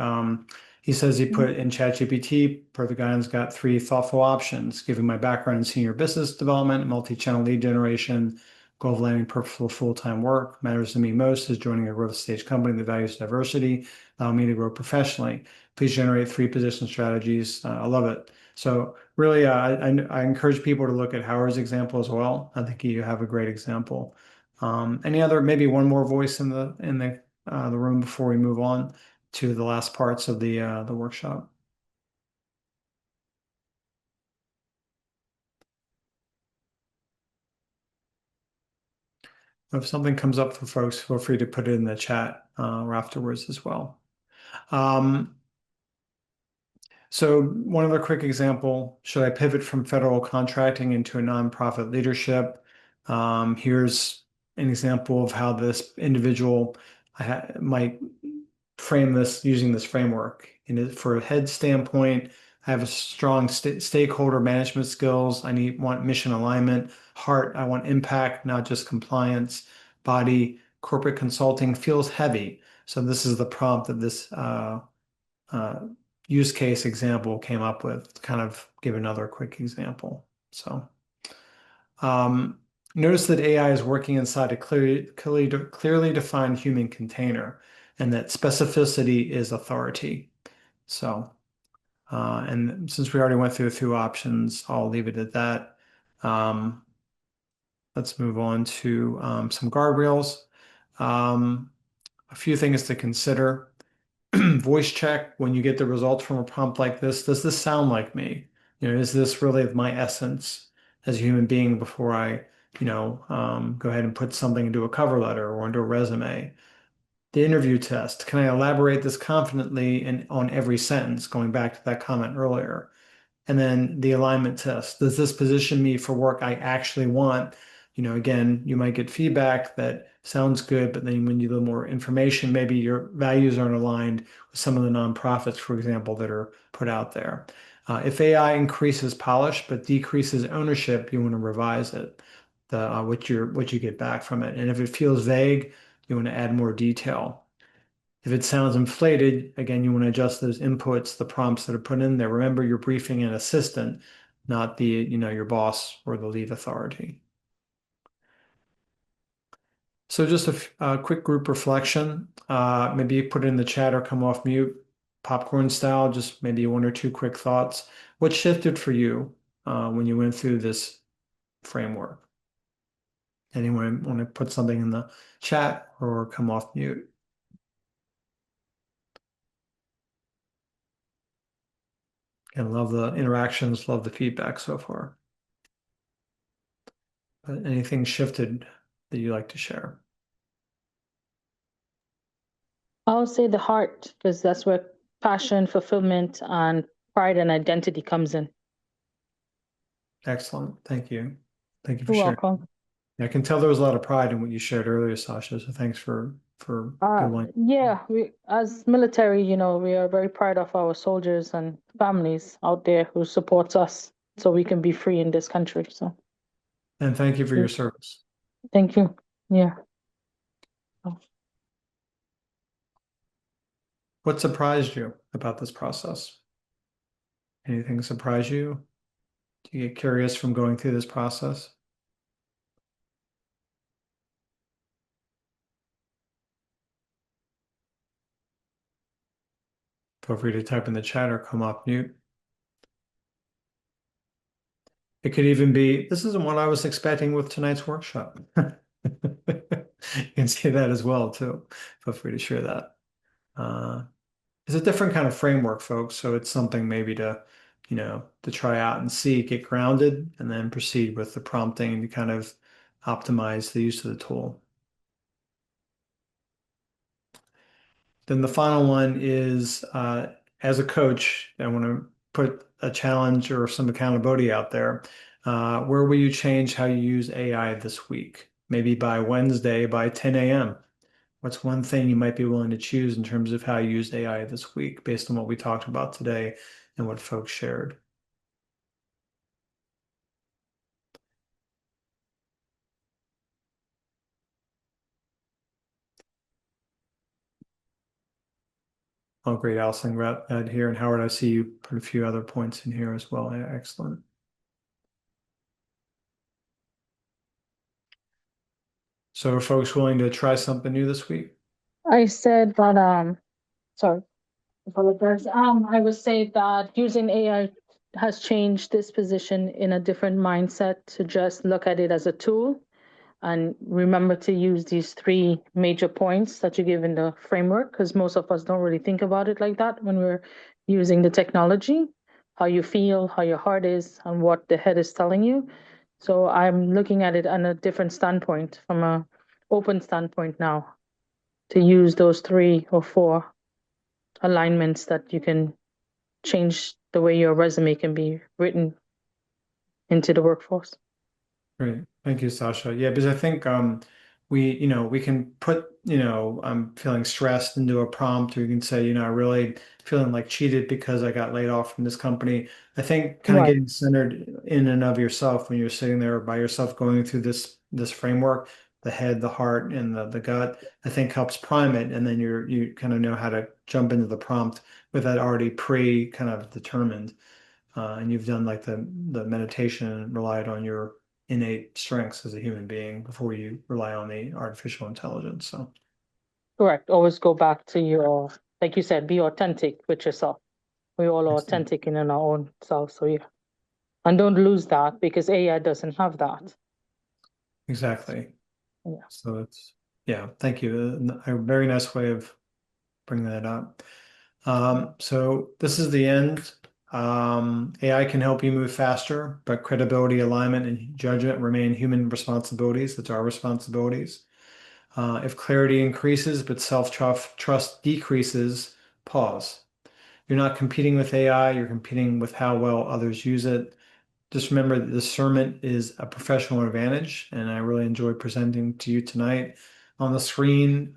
he says he mm, put in ChatGPT, per the guidance, got three thoughtful options, given my background in senior business development, multi-channel lead generation, goal of landing purposeful full-time work. Matters to me most is joining a growth stage company that values diversity, allow me to grow professionally. Please generate three position strategies. I love it. So really, I encourage people to look at Howard's example as well. I think you have a great example. Any other, maybe one more voice in the room before we move on to the last parts of the workshop? If something comes up for folks, feel free to put it in the chat or afterwards as well. Um, So one other quick example, should I pivot from federal contracting into a nonprofit leadership? Here's an example of how this individual might frame this using this framework. And for a head standpoint, I have a strong stakeholder management skills. Want mission alignment. Heart, I want impact, not just compliance. Body, corporate consulting feels heavy. So this is the prompt that this uh, use case example came up with to kind of give another quick example. So um, notice that AI is working inside a clearly defined human container and that specificity is authority. So, and since we already went through a few options, I'll leave it at that. Um, let's move on to some guardrails. Um, a few things to consider. Voice check when you get the results from a prompt like this. Does this sound like me? Is this really my essence as a human being before I, go ahead and put something into a cover letter or into a resume? The interview test. Can I elaborate this confidently and on every sentence, going back to that comment earlier? And then the alignment test. Does this position me for work I actually want? Again, you might get feedback that sounds good, but then when you do more information, maybe your values aren't aligned with some of the nonprofits, for example, that are put out there. If AI increases polish but decreases ownership, you want to revise it, what you get back from it. And if it feels vague, you want to add more detail. If it sounds inflated, again, you want to adjust those inputs, the prompts that are put in there. Remember, you're briefing an assistant, not your boss or the lead authority. So just a quick group reflection. Maybe put it in the chat or come off mute, popcorn style, just maybe one or two quick thoughts. What shifted for you when you went through this framework? Anyone want to put something in the chat or come off mute? And love the interactions, love the feedback so far. But anything shifted that you like to share? I'll say the heart, because that's where passion, fulfillment, and pride and identity comes in. Excellent. Thank you. Thank you for You're sharing. welcome. I can tell there was a lot of pride in what you shared earlier, Sasha. So thanks for good one. Yeah, we as military, you know, we are very proud of our soldiers and families out there who supports us so we can be free in this country. So And thank you for your service. thank you. Yeah. What surprised you about this process? Anything surprise you? Do you get curious from going through this process? Feel free to type in the chat or come off mute. It could even be, this isn't what I was expecting with tonight's workshop. You can see that as well too. Feel free to share that. It's a different kind of framework, folks. So it's something maybe to, to try out and see, get grounded, and then proceed with the prompting to kind of optimize the use of the tool. Then the final one is, as a coach, I want to put a challenge or some accountability out there. Where will you change how you use AI this week? Maybe by Wednesday by 10 a.m. What's one thing you might be willing to choose in terms of how you use AI this week based on what we talked about today and what folks shared? Oh, great, Allison, glad here. And Howard, I see you put a few other points in here as well. Yeah, excellent. So are folks willing to try something new this week? I said that, sorry, apologize. I would say that using AI has changed this position in a different mindset to just look at it as a tool and remember to use these three major points that you give in the framework, because most of us don't really think about it like that when we're using the technology, how you feel, how your heart is, and what the head is telling you. So I'm looking at it on a different standpoint, from a open standpoint now, to use those 3 or 4 alignments that you can change the way your resume can be written into the workforce. Great. Thank you, Sasha. Yeah, because I think we can put, I'm feeling stressed into a prompt, or you can say, I really feeling like cheated because I got laid off from this company. I think kind of Right. getting centered in and of yourself when you're sitting there by yourself going through this framework, the head, the heart, and the gut, I think helps prime it, and then you kind of know how to jump into the prompt with that already pre kind of determined. And you've done like the meditation and relied on your innate strengths as a human being before you rely on the artificial intelligence. So Correct. Always go back to your, like you said, be authentic with yourself. We all are excellent. authentic in our own self. So yeah. And don't lose that, because AI doesn't have that. Exactly. Yeah. So thank you. A very nice way of bringing that up. So this is the end. AI can help you move faster, but credibility, alignment, and judgment remain human responsibilities. That's our responsibilities. If clarity increases but self-trust decreases, pause. You're not competing with AI, you're competing with how well others use it. Just remember that discernment is a professional advantage, and I really enjoyed presenting to you tonight. On the screen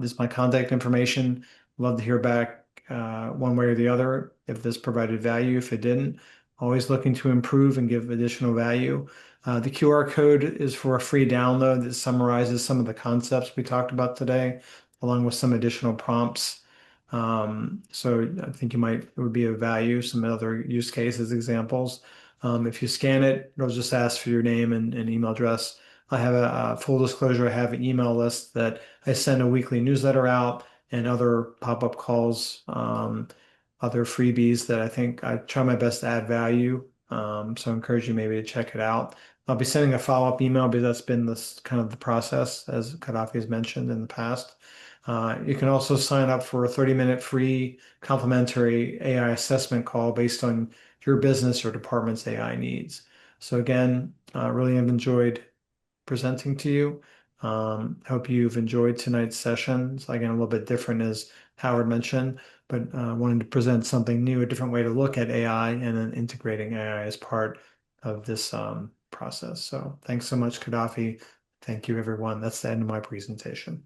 is my contact information. Love to hear back one way or the other if this provided value. If it didn't, always looking to improve and give additional value. The QR code is for a free download that summarizes some of the concepts we talked about today, along with some additional prompts. So I think it would be of value, some other use cases, examples. If you scan it, it'll just ask for your name and email address. I have a full disclosure. I have an email list that I send a weekly newsletter out and other pop-up calls, other freebies that I think I try my best to add value. So I encourage you maybe to check it out. I'll be sending a follow-up email because that's been this kind of the process, as Gaddafi has mentioned in the past. You can also sign up for a 30-minute free complimentary AI assessment call based on your business or department's AI needs. So again, really have enjoyed presenting to you. Hope you've enjoyed tonight's session. It's again a little bit different as Howard mentioned, but wanted to present something new, a different way to look at AI and then integrating AI as part of this process. So thanks so much, Gaddafi. Thank you, everyone. That's the end of my presentation.